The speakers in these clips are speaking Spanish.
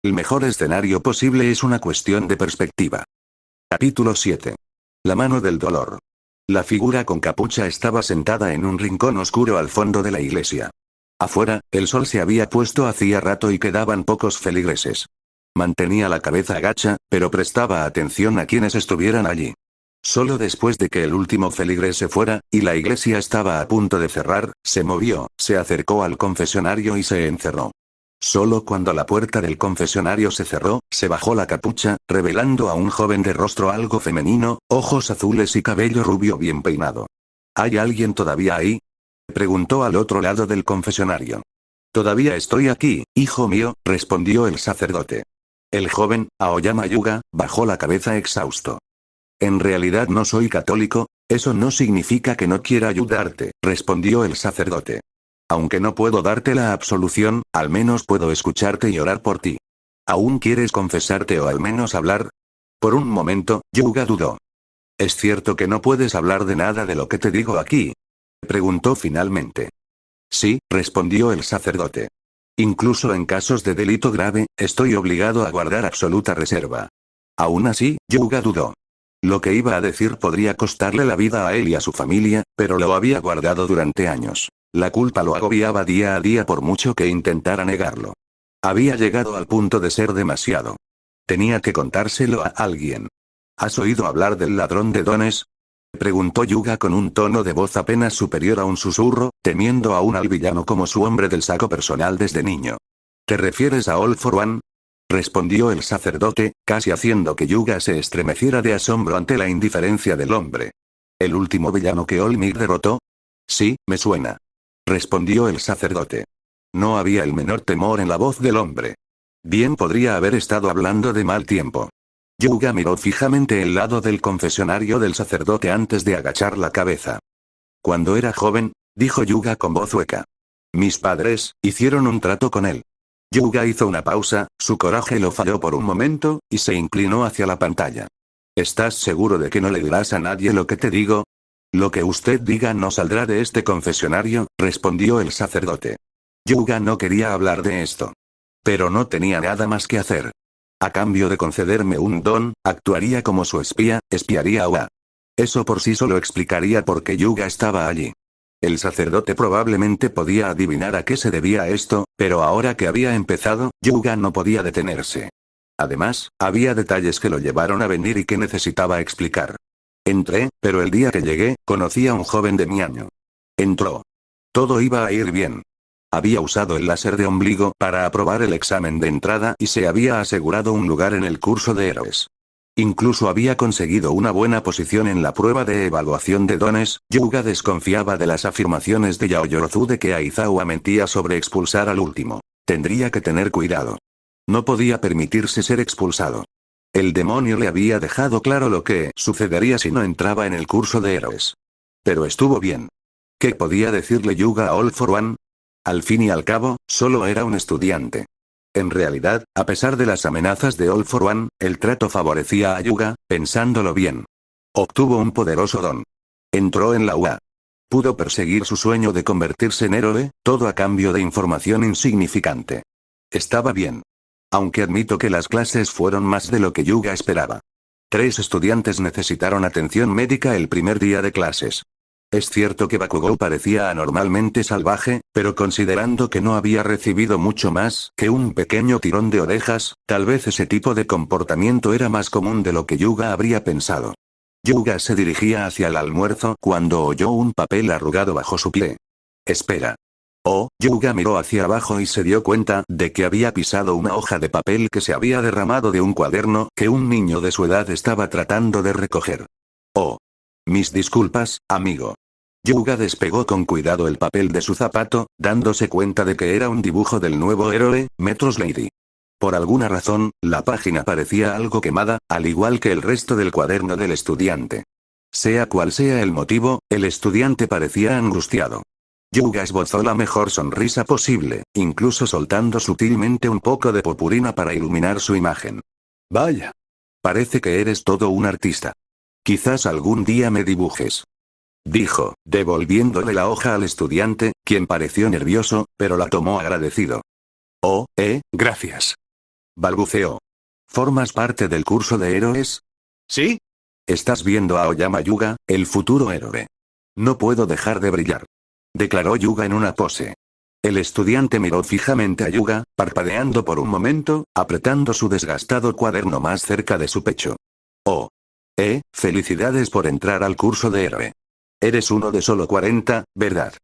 El mejor escenario posible es una cuestión de perspectiva. Capítulo 7. La mano del dolor. La figura con capucha estaba sentada en un rincón oscuro al fondo de la iglesia. Afuera, el sol se había puesto hacía rato y quedaban pocos feligreses. Mantenía la cabeza agacha, pero prestaba atención a quienes estuvieran allí. Solo después de que el último feligrés se fuera, y la iglesia estaba a punto de cerrar, se movió, se acercó al confesionario y se encerró. Solo cuando la puerta del confesionario se cerró, se bajó la capucha, revelando a un joven de rostro algo femenino, ojos azules y cabello rubio bien peinado. ¿Hay alguien todavía ahí?, preguntó al otro lado del confesionario. Todavía estoy aquí, hijo mío, respondió el sacerdote. El joven, Aoyama Yuga, bajó la cabeza exhausto. En realidad no soy católico, eso no significa que no quiera ayudarte, respondió el sacerdote. Aunque no puedo darte la absolución, al menos puedo escucharte y orar por ti. ¿Aún quieres confesarte o al menos hablar? Por un momento, Yuga dudó. ¿Es cierto que no puedes hablar de nada de lo que te digo aquí?, preguntó finalmente. Sí, respondió el sacerdote. Incluso en casos de delito grave, estoy obligado a guardar absoluta reserva. Aún así, Yuga dudó. Lo que iba a decir podría costarle la vida a él y a su familia, pero lo había guardado durante años. La culpa lo agobiaba día a día por mucho que intentara negarlo. Había llegado al punto de ser demasiado. Tenía que contárselo a alguien. ¿Has oído hablar del ladrón de dones?, preguntó Yuga con un tono de voz apenas superior a un susurro, temiendo aún al villano como su hombre del saco personal desde niño. ¿Te refieres a All for One?, respondió el sacerdote, casi haciendo que Yuga se estremeciera de asombro ante la indiferencia del hombre. ¿El último villano que All Might derrotó? Sí, me suena, respondió el sacerdote. No había el menor temor en la voz del hombre. Bien podría haber estado hablando de mal tiempo. Yuga miró fijamente el lado del confesionario del sacerdote antes de agachar la cabeza. Cuando era joven, dijo Yuga con voz hueca. Mis padres hicieron un trato con él. Yuga hizo una pausa, su coraje lo falló por un momento, y se inclinó hacia la pantalla. ¿Estás seguro de que no le dirás a nadie lo que te digo? Lo que usted diga no saldrá de este confesionario, respondió el sacerdote. Yuga no quería hablar de esto. Pero no tenía nada más que hacer. A cambio de concederme un don, actuaría como su espía, espiaría a Oa. Eso por sí solo explicaría por qué Yuga estaba allí. El sacerdote probablemente podía adivinar a qué se debía esto, pero ahora que había empezado, Yuga no podía detenerse. Además, había detalles que lo llevaron a venir y que necesitaba explicar. Entré, pero el día que llegué, conocí a un joven de mi año. Entró. Todo iba a ir bien. Había usado el láser de ombligo para aprobar el examen de entrada y se había asegurado un lugar en el curso de héroes. Incluso había conseguido una buena posición en la prueba de evaluación de dones. Yuga desconfiaba de las afirmaciones de Yaoyorozu de que Aizawa mentía sobre expulsar al último. Tendría que tener cuidado. No podía permitirse ser expulsado. El demonio le había dejado claro lo que sucedería si no entraba en el curso de héroes. Pero estuvo bien. ¿Qué podía decirle Yuga a All for One? Al fin y al cabo, solo era un estudiante. En realidad, a pesar de las amenazas de All for One, el trato favorecía a Yuga, pensándolo bien. Obtuvo un poderoso don. Entró en la UA. Pudo perseguir su sueño de convertirse en héroe, todo a cambio de información insignificante. Estaba bien. Aunque admito que las clases fueron más de lo que Yuga esperaba. 3 estudiantes necesitaron atención médica el primer día de clases. Es cierto que Bakugou parecía anormalmente salvaje, pero considerando que no había recibido mucho más que un pequeño tirón de orejas, tal vez ese tipo de comportamiento era más común de lo que Yuga habría pensado. Yuga se dirigía hacia el almuerzo cuando oyó un papel arrugado bajo su pie. Espera. Oh, Yuga miró hacia abajo y se dio cuenta de que había pisado una hoja de papel que se había derramado de un cuaderno que un niño de su edad estaba tratando de recoger. Oh. Mis disculpas, amigo. Yuga despegó con cuidado el papel de su zapato, dándose cuenta de que era un dibujo del nuevo héroe, Metros Lady. Por alguna razón, la página parecía algo quemada, al igual que el resto del cuaderno del estudiante. Sea cual sea el motivo, el estudiante parecía angustiado. Yuga esbozó la mejor sonrisa posible, incluso soltando sutilmente un poco de purpurina para iluminar su imagen. Vaya. Parece que eres todo un artista. Quizás algún día me dibujes. Dijo, devolviéndole la hoja al estudiante, quien pareció nervioso, pero la tomó agradecido. Oh, gracias. balbuceó. ¿Formas parte del curso de héroes? ¿Sí? Estás viendo a Oyama Yuga, el futuro héroe. No puedo dejar de brillar, declaró Yuga en una pose. El estudiante miró fijamente a Yuga, parpadeando por un momento, apretando su desgastado cuaderno más cerca de su pecho. Oh. Felicidades por entrar al curso de héroe. Eres uno de solo 40, ¿verdad?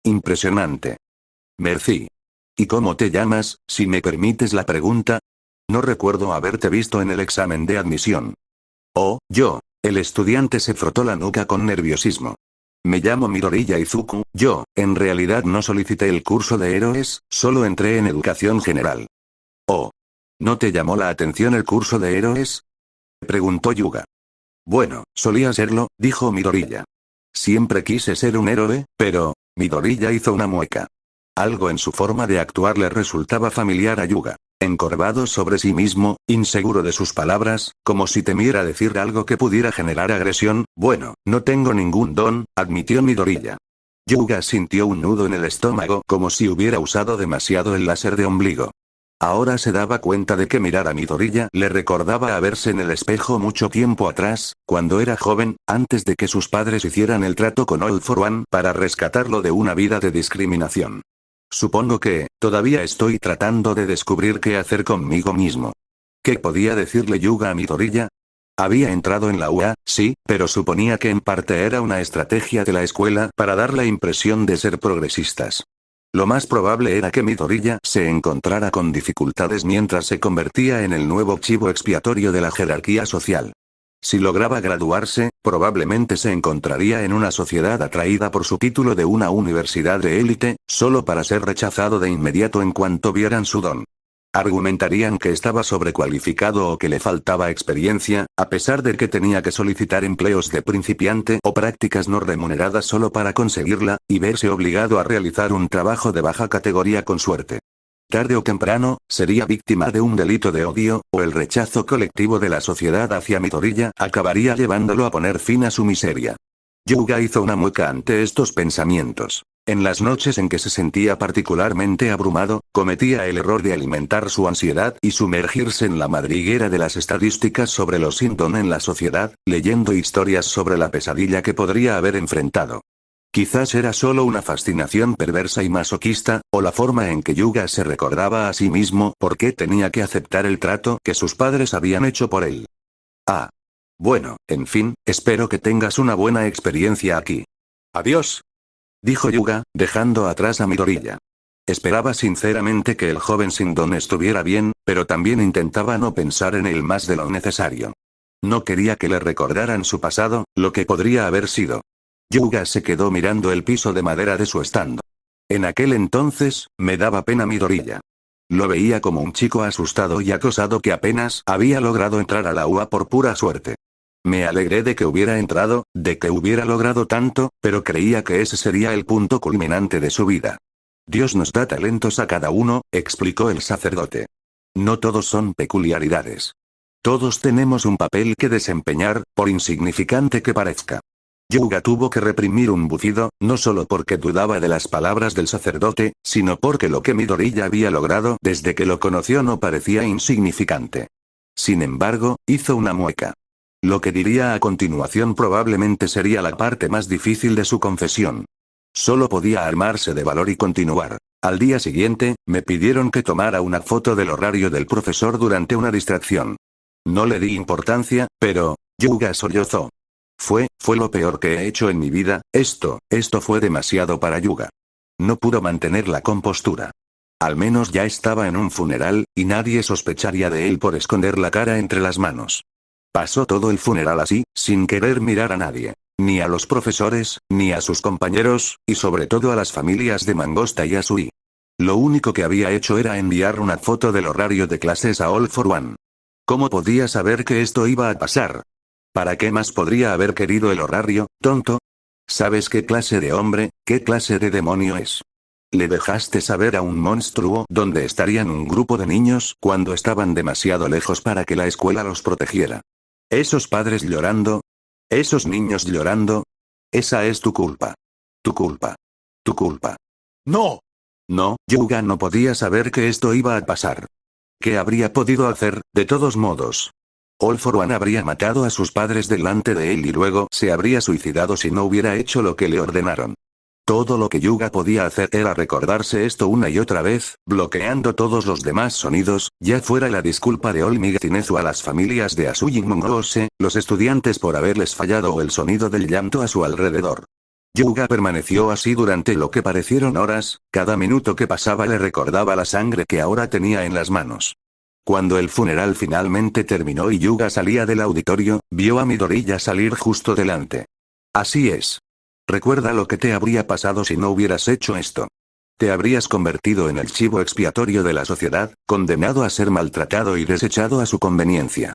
Impresionante. Merci. ¿Y cómo te llamas, si me permites la pregunta? No recuerdo haberte visto en el examen de admisión. Oh, yo. El estudiante se frotó la nuca con nerviosismo. Me llamo Midoriya Izuku, yo, en realidad no solicité el curso de héroes, solo entré en educación general. Oh. ¿No te llamó la atención el curso de héroes? Preguntó Yuga. Bueno, solía serlo, dijo Midoriya. Siempre quise ser un héroe, pero... Midoriya hizo una mueca. Algo en su forma de actuar le resultaba familiar a Yuga. Encorvado sobre sí mismo, inseguro de sus palabras, como si temiera decir algo que pudiera generar agresión. Bueno, no tengo ningún don, admitió Midoriya. Yuga sintió un nudo en el estómago como si hubiera usado demasiado el láser de ombligo. Ahora se daba cuenta de que mirar a Midoriya le recordaba a verse en el espejo mucho tiempo atrás, cuando era joven, antes de que sus padres hicieran el trato con All for One para rescatarlo de una vida de discriminación. Supongo que, todavía estoy tratando de descubrir qué hacer conmigo mismo. ¿Qué podía decirle Yuga a Midoriya? Había entrado en la UA, sí, pero suponía que en parte era una estrategia de la escuela para dar la impresión de ser progresistas. Lo más probable era que Midoriya se encontrara con dificultades mientras se convertía en el nuevo chivo expiatorio de la jerarquía social. Si lograba graduarse, probablemente se encontraría en una sociedad atraída por su título de una universidad de élite, solo para ser rechazado de inmediato en cuanto vieran su don. Argumentarían que estaba sobrecualificado o que le faltaba experiencia, a pesar de que tenía que solicitar empleos de principiante o prácticas no remuneradas solo para conseguirla, y verse obligado a realizar un trabajo de baja categoría con suerte. Tarde o temprano, sería víctima de un delito de odio, o el rechazo colectivo de la sociedad hacia Midoriya acabaría llevándolo a poner fin a su miseria. Yuga hizo una mueca ante estos pensamientos. En las noches en que se sentía particularmente abrumado, cometía el error de alimentar su ansiedad y sumergirse en la madriguera de las estadísticas sobre los sin don en la sociedad, leyendo historias sobre la pesadilla que podría haber enfrentado. Quizás era solo una fascinación perversa y masoquista, o la forma en que Yuga se recordaba a sí mismo por qué tenía que aceptar el trato que sus padres habían hecho por él. Ah. Bueno, en fin, espero que tengas una buena experiencia aquí. Adiós. Dijo Yuga, dejando atrás a Midoriya. Esperaba sinceramente que el joven sin don estuviera bien, pero también intentaba no pensar en él más de lo necesario. No quería que le recordaran su pasado, lo que podría haber sido. Yuga se quedó mirando el piso de madera de su stand. En aquel entonces, me daba pena Midoriya. Lo veía como un chico asustado y acosado que apenas había logrado entrar a la UA por pura suerte. Me alegré de que hubiera entrado, de que hubiera logrado tanto, pero creía que ese sería el punto culminante de su vida. Dios nos da talentos a cada uno, explicó el sacerdote. No todos son peculiaridades. Todos tenemos un papel que desempeñar, por insignificante que parezca. Yuga tuvo que reprimir un bufido, no solo porque dudaba de las palabras del sacerdote, sino porque lo que Midoriya había logrado desde que lo conoció no parecía insignificante. Sin embargo, hizo una mueca. Lo que diría a continuación probablemente sería la parte más difícil de su confesión. Solo podía armarse de valor y continuar. Al día siguiente, me pidieron que tomara una foto del horario del profesor durante una distracción. No le di importancia, pero... Yuga sollozó. Fue lo peor que he hecho en mi vida, esto fue demasiado para Yuga. No pudo mantener la compostura. Al menos ya estaba en un funeral, y nadie sospecharía de él por esconder la cara entre las manos. Pasó todo el funeral así, sin querer mirar a nadie. Ni a los profesores, ni a sus compañeros, y sobre todo a las familias de Mangosta y Asui. Lo único que había hecho era enviar una foto del horario de clases a All for One. ¿Cómo podía saber que esto iba a pasar? ¿Para qué más podría haber querido el horario, tonto? ¿Sabes qué clase de hombre, qué clase de demonio es? Le dejaste saber a un monstruo dónde estarían un grupo de niños cuando estaban demasiado lejos para que la escuela los protegiera. Esos padres llorando. Esos niños llorando. Esa es tu culpa. Tu culpa. Tu culpa. ¡No! No, Yuga no podía saber que esto iba a pasar. ¿Qué habría podido hacer, de todos modos? All For One habría matado a sus padres delante de él y luego se habría suicidado si no hubiera hecho lo que le ordenaron. Todo lo que Yuga podía hacer era recordarse esto una y otra vez, bloqueando todos los demás sonidos, ya fuera la disculpa de All Might Tinezu a las familias de Azuyi Mongose, los estudiantes por haberles fallado o el sonido del llanto a su alrededor. Yuga permaneció así durante lo que parecieron horas, cada minuto que pasaba le recordaba la sangre que ahora tenía en las manos. Cuando el funeral finalmente terminó y Yuga salía del auditorio, vio a Midoriya salir justo delante. Así es. Recuerda lo que te habría pasado si no hubieras hecho esto. Te habrías convertido en el chivo expiatorio de la sociedad, condenado a ser maltratado y desechado a su conveniencia.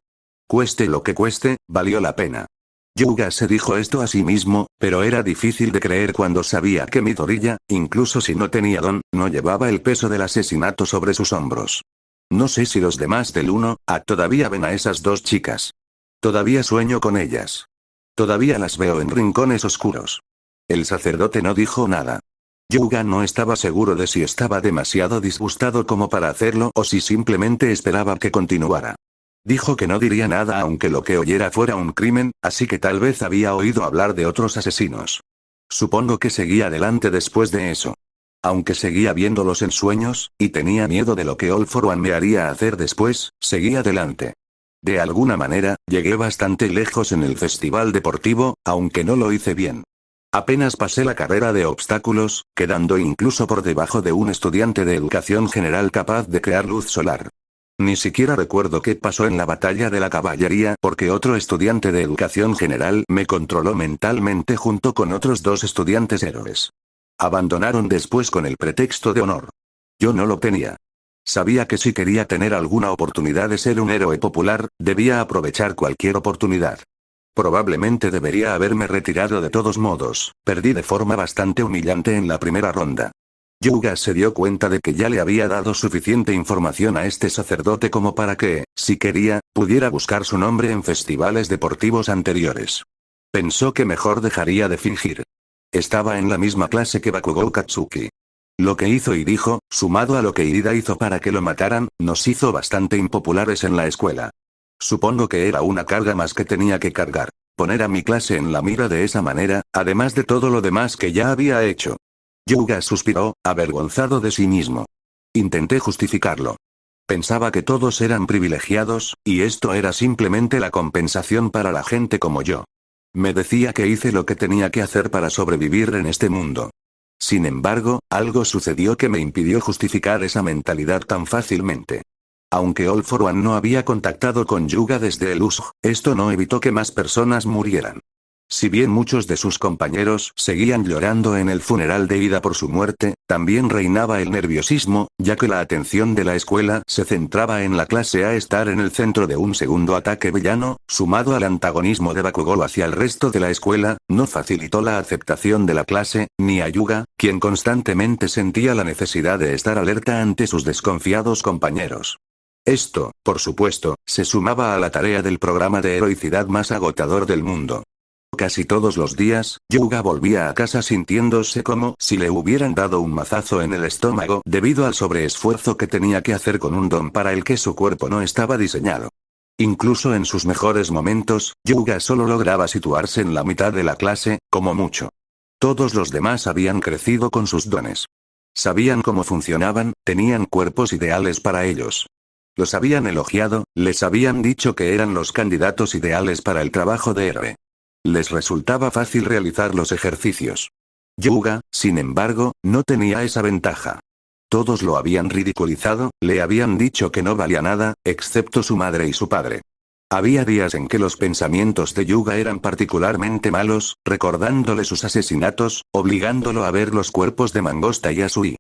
Cueste lo que cueste, valió la pena. Yuga se dijo esto a sí mismo, pero era difícil de creer cuando sabía que Midoriya, incluso si no tenía don, no llevaba el peso del asesinato sobre sus hombros. No sé si los demás del 1A todavía ven a esas dos chicas. Todavía sueño con ellas. Todavía las veo en rincones oscuros. El sacerdote no dijo nada. Yuga no estaba seguro de si estaba demasiado disgustado como para hacerlo o si simplemente esperaba que continuara. Dijo que no diría nada aunque lo que oyera fuera un crimen, así que tal vez había oído hablar de otros asesinos. Supongo que seguía adelante después de eso. Aunque seguía viéndolos en sueños, y tenía miedo de lo que All For One me haría hacer después, seguía adelante. De alguna manera, llegué bastante lejos en el festival deportivo, aunque no lo hice bien. Apenas pasé la carrera de obstáculos, quedando incluso por debajo de un estudiante de educación general capaz de crear luz solar. Ni siquiera recuerdo qué pasó en la batalla de la caballería porque otro estudiante de educación general me controló mentalmente junto con otros dos estudiantes héroes. Abandonaron después con el pretexto de honor. Yo no lo tenía. Sabía que si quería tener alguna oportunidad de ser un héroe popular, debía aprovechar cualquier oportunidad. Probablemente debería haberme retirado de todos modos, perdí de forma bastante humillante en la primera ronda. Yuga se dio cuenta de que ya le había dado suficiente información a este sacerdote como para que, si quería, pudiera buscar su nombre en festivales deportivos anteriores. Pensó que mejor dejaría de fingir. Estaba en la misma clase que Bakugou Katsuki. Lo que hizo y dijo, sumado a lo que Irida hizo para que lo mataran, nos hizo bastante impopulares en la escuela. Supongo que era una carga más que tenía que cargar. Poner a mi clase en la mira de esa manera, además de todo lo demás que ya había hecho. Yuga suspiró, avergonzado de sí mismo. Intenté justificarlo. Pensaba que todos eran privilegiados, y esto era simplemente la compensación para la gente como yo. Me decía que hice lo que tenía que hacer para sobrevivir en este mundo. Sin embargo, algo sucedió que me impidió justificar esa mentalidad tan fácilmente. Aunque All For One no había contactado con Yuga desde el USG, esto no evitó que más personas murieran. Si bien muchos de sus compañeros seguían llorando en el funeral de Ida por su muerte, también reinaba el nerviosismo, ya que la atención de la escuela se centraba en la clase a estar en el centro de un segundo ataque villano, sumado al antagonismo de Bakugou hacia el resto de la escuela, no facilitó la aceptación de la clase, ni a Yuga, quien constantemente sentía la necesidad de estar alerta ante sus desconfiados compañeros. Esto, por supuesto, se sumaba a la tarea del programa de heroicidad más agotador del mundo. Casi todos los días, Yuga volvía a casa sintiéndose como si le hubieran dado un mazazo en el estómago debido al sobreesfuerzo que tenía que hacer con un don para el que su cuerpo no estaba diseñado. Incluso en sus mejores momentos, Yuga solo lograba situarse en la mitad de la clase, como mucho. Todos los demás habían crecido con sus dones. Sabían cómo funcionaban, tenían cuerpos ideales para ellos. Los habían elogiado, les habían dicho que eran los candidatos ideales para el trabajo de héroe. Les resultaba fácil realizar los ejercicios. Yuga, sin embargo, no tenía esa ventaja. Todos lo habían ridiculizado, le habían dicho que no valía nada, excepto su madre y su padre. Había días en que los pensamientos de Yuga eran particularmente malos, recordándole sus asesinatos, obligándolo a ver los cuerpos de Mangosta y Asui.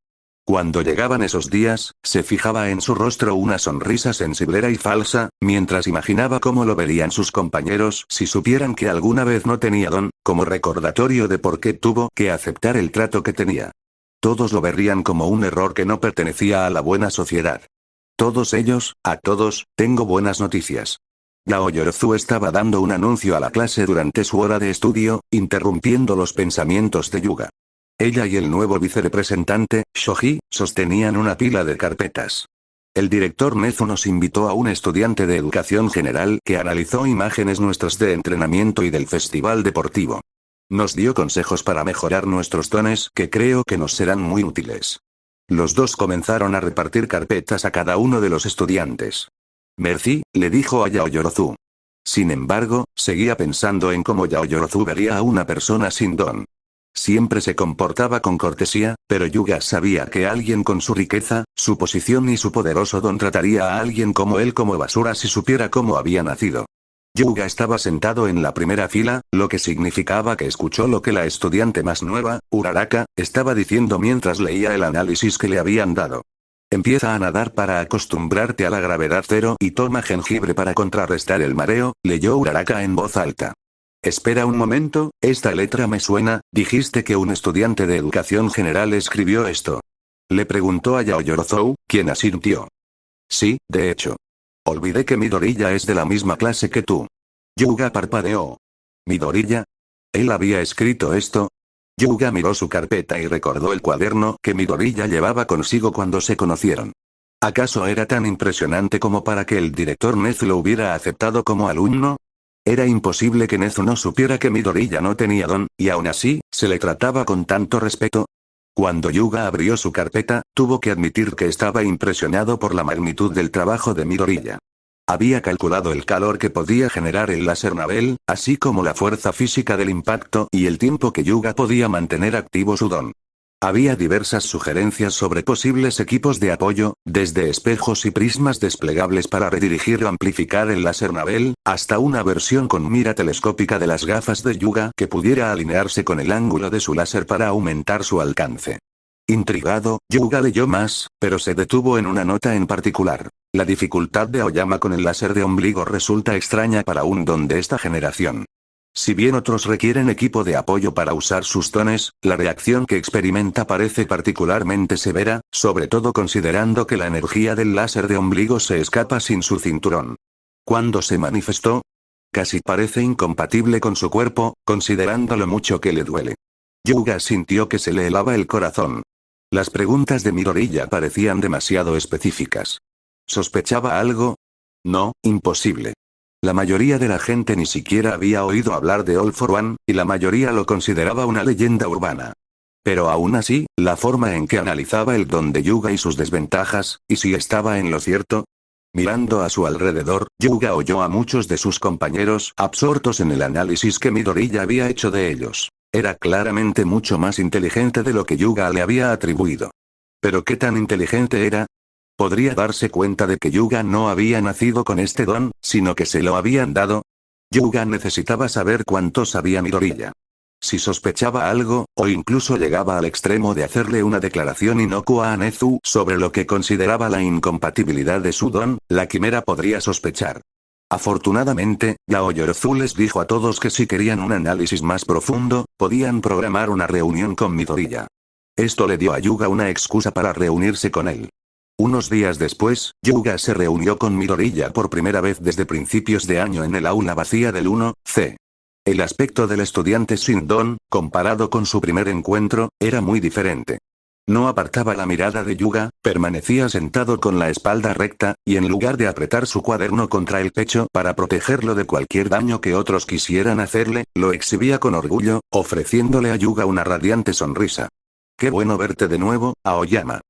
Cuando llegaban esos días, se fijaba en su rostro una sonrisa sensiblera y falsa, mientras imaginaba cómo lo verían sus compañeros si supieran que alguna vez no tenía don, como recordatorio de por qué tuvo que aceptar el trato que tenía. Todos lo verían como un error que no pertenecía a la buena sociedad. Todos ellos, a todos, tengo buenas noticias. Yao Yorozu estaba dando un anuncio a la clase durante su hora de estudio, interrumpiendo los pensamientos de Yuga. Ella y el nuevo vicerepresentante, Shoji, sostenían una pila de carpetas. El director Nezu nos invitó a un estudiante de educación general que analizó imágenes nuestras de entrenamiento y del festival deportivo. Nos dio consejos para mejorar nuestros dones que creo que nos serán muy útiles. Los dos comenzaron a repartir carpetas a cada uno de los estudiantes. Merci, le dijo a Yaoyorozu. Sin embargo, seguía pensando en cómo Yaoyorozu vería a una persona sin don. Siempre se comportaba con cortesía, pero Yuga sabía que alguien con su riqueza, su posición y su poderoso don trataría a alguien como él como basura si supiera cómo había nacido. Yuga estaba sentado en la primera fila, lo que significaba que escuchó lo que la estudiante más nueva, Uraraka, estaba diciendo mientras leía el análisis que le habían dado. Empieza a nadar para acostumbrarte a la gravedad cero y toma jengibre para contrarrestar el mareo, leyó Uraraka en voz alta. Espera un momento, esta letra me suena, dijiste que un estudiante de educación general escribió esto. Le preguntó a Yaoyorozu, quien asintió. Sí, de hecho. Olvidé que Midoriya es de la misma clase que tú. Yuga parpadeó. ¿Midoriya? ¿Él había escrito esto? Yuga miró su carpeta y recordó el cuaderno que Midoriya llevaba consigo cuando se conocieron. ¿Acaso era tan impresionante como para que el director Nezu lo hubiera aceptado como alumno? Era imposible que Nezu no supiera que Midoriya no tenía don, y aún así, se le trataba con tanto respeto. Cuando Yuga abrió su carpeta, tuvo que admitir que estaba impresionado por la magnitud del trabajo de Midoriya. Había calculado el calor que podía generar el láser Nabel, así como la fuerza física del impacto y el tiempo que Yuga podía mantener activo su don. Había diversas sugerencias sobre posibles equipos de apoyo, desde espejos y prismas desplegables para redirigir o amplificar el láser Nabel, hasta una versión con mira telescópica de las gafas de Yuga que pudiera alinearse con el ángulo de su láser para aumentar su alcance. Intrigado, Yuga leyó más, pero se detuvo en una nota en particular. La dificultad de Aoyama con el láser de ombligo resulta extraña para un don de esta generación. Si bien otros requieren equipo de apoyo para usar sus dones, la reacción que experimenta parece particularmente severa, sobre todo considerando que la energía del láser de ombligo se escapa sin su cinturón. ¿Cuándo se manifestó? Casi parece incompatible con su cuerpo, considerando lo mucho que le duele. Yuga sintió que se le helaba el corazón. Las preguntas de Midoriya parecían demasiado específicas. ¿Sospechaba algo? No, imposible. La mayoría de la gente ni siquiera había oído hablar de All for One, y la mayoría lo consideraba una leyenda urbana. Pero aún así, la forma en que analizaba el don de Yuga y sus desventajas, y si estaba en lo cierto. Mirando a su alrededor, Yuga oyó a muchos de sus compañeros absortos en el análisis que Midoriya había hecho de ellos. Era claramente mucho más inteligente de lo que Yuga le había atribuido. ¿Pero qué tan inteligente era? ¿Podría darse cuenta de que Yuga no había nacido con este don, sino que se lo habían dado? Yuga necesitaba saber cuánto sabía Midoriya. Si sospechaba algo, o incluso llegaba al extremo de hacerle una declaración inocua a Nezu sobre lo que consideraba la incompatibilidad de su don, la quimera podría sospechar. Afortunadamente, Yaoyorozu les dijo a todos que si querían un análisis más profundo, podían programar una reunión con Midoriya. Esto le dio a Yuga una excusa para reunirse con él. Unos días después, Yuga se reunió con Midoriya por primera vez desde principios de año en el aula vacía del 1C. El aspecto del estudiante sin don, comparado con su primer encuentro, era muy diferente. No apartaba la mirada de Yuga, permanecía sentado con la espalda recta, y en lugar de apretar su cuaderno contra el pecho para protegerlo de cualquier daño que otros quisieran hacerle, lo exhibía con orgullo, ofreciéndole a Yuga una radiante sonrisa. «Qué bueno verte de nuevo, Aoyama.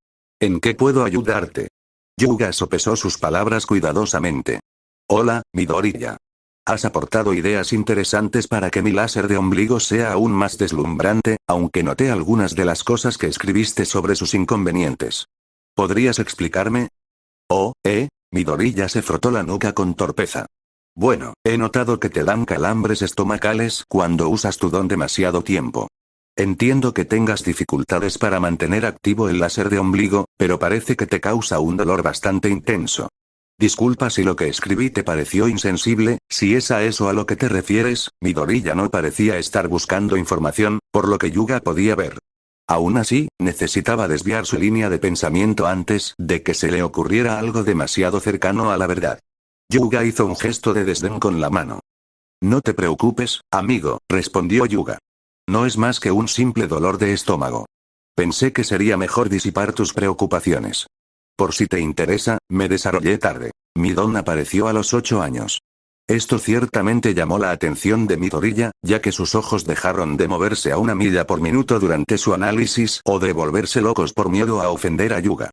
¿En qué puedo ayudarte?» Yuga sopesó sus palabras cuidadosamente. «Hola, Midoriya. Has aportado ideas interesantes para que mi láser de ombligo sea aún más deslumbrante, aunque noté algunas de las cosas que escribiste sobre sus inconvenientes. ¿Podrías explicarme?» «Oh, Midoriya se frotó la nuca con torpeza. «Bueno, he notado que te dan calambres estomacales cuando usas tu don demasiado tiempo. Entiendo que tengas dificultades para mantener activo el láser de ombligo, pero parece que te causa un dolor bastante intenso. Disculpa si lo que escribí te pareció insensible, si es a eso a lo que te refieres». Midoriya no parecía estar buscando información, por lo que Yuga podía ver. Aún así, necesitaba desviar su línea de pensamiento antes de que se le ocurriera algo demasiado cercano a la verdad. Yuga hizo un gesto de desdén con la mano. «No te preocupes, amigo», respondió Yuga. «No es más que un simple dolor de estómago. Pensé que sería mejor disipar tus preocupaciones. Por si te interesa, me desarrollé tarde. Mi don apareció a los 8 años. Esto ciertamente llamó la atención de Midoriya, ya que sus ojos dejaron de moverse a 1 milla por minuto durante su análisis o de volverse locos por miedo a ofender a Yuga.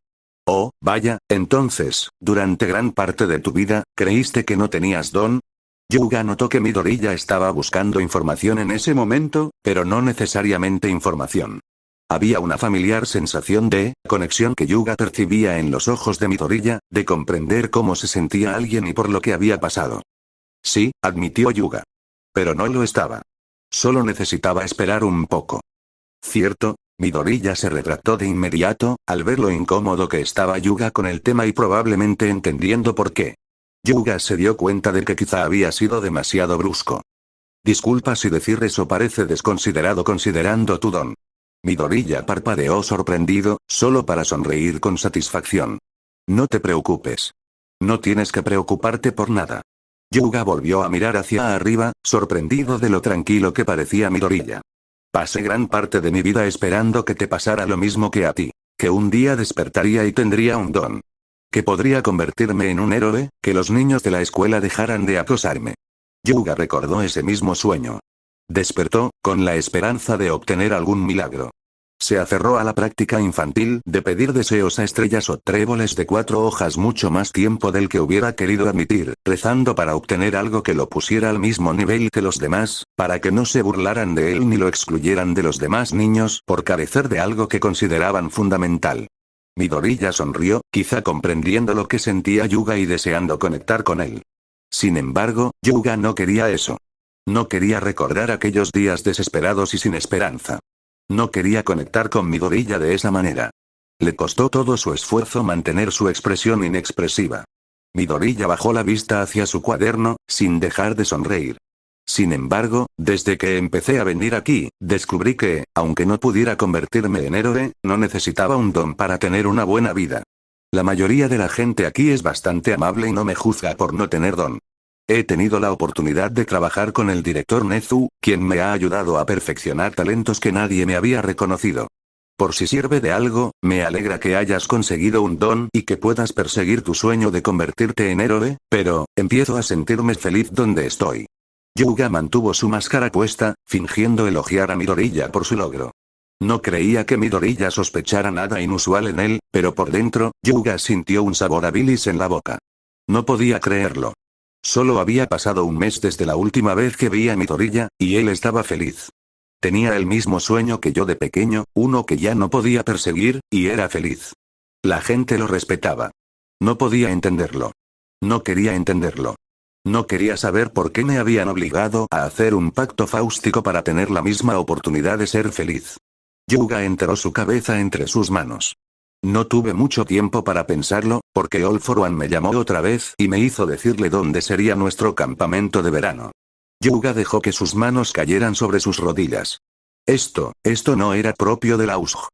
Oh, vaya, entonces, durante gran parte de tu vida, ¿creíste que no tenías don? Yuga notó que Midoriya estaba buscando información en ese momento, pero no necesariamente información. Había una familiar sensación de conexión que Yuga percibía en los ojos de Midoriya, de comprender cómo se sentía alguien y por lo que había pasado. Sí, admitió Yuga. Pero no lo estaba. Solo necesitaba esperar un poco. ¿Cierto? Midoriya se retractó de inmediato, al ver lo incómodo que estaba Yuga con el tema y probablemente entendiendo por qué. Yuga se dio cuenta de que quizá había sido demasiado brusco. Disculpa si decir eso parece desconsiderado considerando tu don. Midoriya parpadeó sorprendido, solo para sonreír con satisfacción. No te preocupes. No tienes que preocuparte por nada. Yuga volvió a mirar hacia arriba, sorprendido de lo tranquilo que parecía Midoriya. Pasé gran parte de mi vida esperando que te pasara lo mismo que a ti. Que un día despertaría y tendría un don. Que podría convertirme en un héroe, que los niños de la escuela dejaran de acosarme. Yuga recordó ese mismo sueño. Despertó, con la esperanza de obtener algún milagro. Se aferró a la práctica infantil de pedir deseos a estrellas o tréboles de 4 hojas mucho más tiempo del que hubiera querido admitir, rezando para obtener algo que lo pusiera al mismo nivel que los demás, para que no se burlaran de él ni lo excluyeran de los demás niños por carecer de algo que consideraban fundamental. Midoriya sonrió, quizá comprendiendo lo que sentía Yuga y deseando conectar con él. Sin embargo, Yuga no quería eso. No quería recordar aquellos días desesperados y sin esperanza. No quería conectar con Midoriya de esa manera. Le costó todo su esfuerzo mantener su expresión inexpresiva. Midoriya bajó la vista hacia su cuaderno, sin dejar de sonreír. Sin embargo, desde que empecé a venir aquí, descubrí que, aunque no pudiera convertirme en héroe, no necesitaba un don para tener una buena vida. La mayoría de la gente aquí es bastante amable y no me juzga por no tener don. He tenido la oportunidad de trabajar con el director Nezu, quien me ha ayudado a perfeccionar talentos que nadie me había reconocido. Por si sirve de algo, me alegra que hayas conseguido un don y que puedas perseguir tu sueño de convertirte en héroe, pero, empiezo a sentirme feliz donde estoy. Yuga mantuvo su máscara puesta, fingiendo elogiar a Midoriya por su logro. No creía que Midoriya sospechara nada inusual en él, pero por dentro, Yuga sintió un sabor a bilis en la boca. No podía creerlo. Solo había pasado un mes desde la última vez que vi a Midoriya, y él estaba feliz. Tenía el mismo sueño que yo de pequeño, uno que ya no podía perseguir, y era feliz. La gente lo respetaba. No podía entenderlo. No quería entenderlo. No quería saber por qué me habían obligado a hacer un pacto fáustico para tener la misma oportunidad de ser feliz. Yuga enterró su cabeza entre sus manos. No tuve mucho tiempo para pensarlo, porque All For One me llamó otra vez y me hizo decirle dónde sería nuestro campamento de verano. Yuga dejó que sus manos cayeran sobre sus rodillas. Esto no era propio de la USG.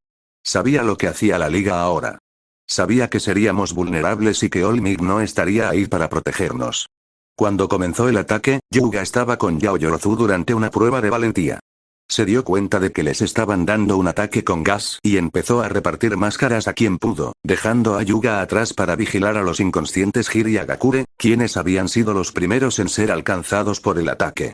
Sabía lo que hacía la liga ahora. Sabía que seríamos vulnerables y que All Might no estaría ahí para protegernos. Cuando comenzó el ataque, Yuga estaba con Yaoyorozu durante una prueba de valentía. Se dio cuenta de que les estaban dando un ataque con gas y empezó a repartir máscaras a quien pudo, dejando a Yuga atrás para vigilar a los inconscientes Hiri y Agakure, quienes habían sido los primeros en ser alcanzados por el ataque.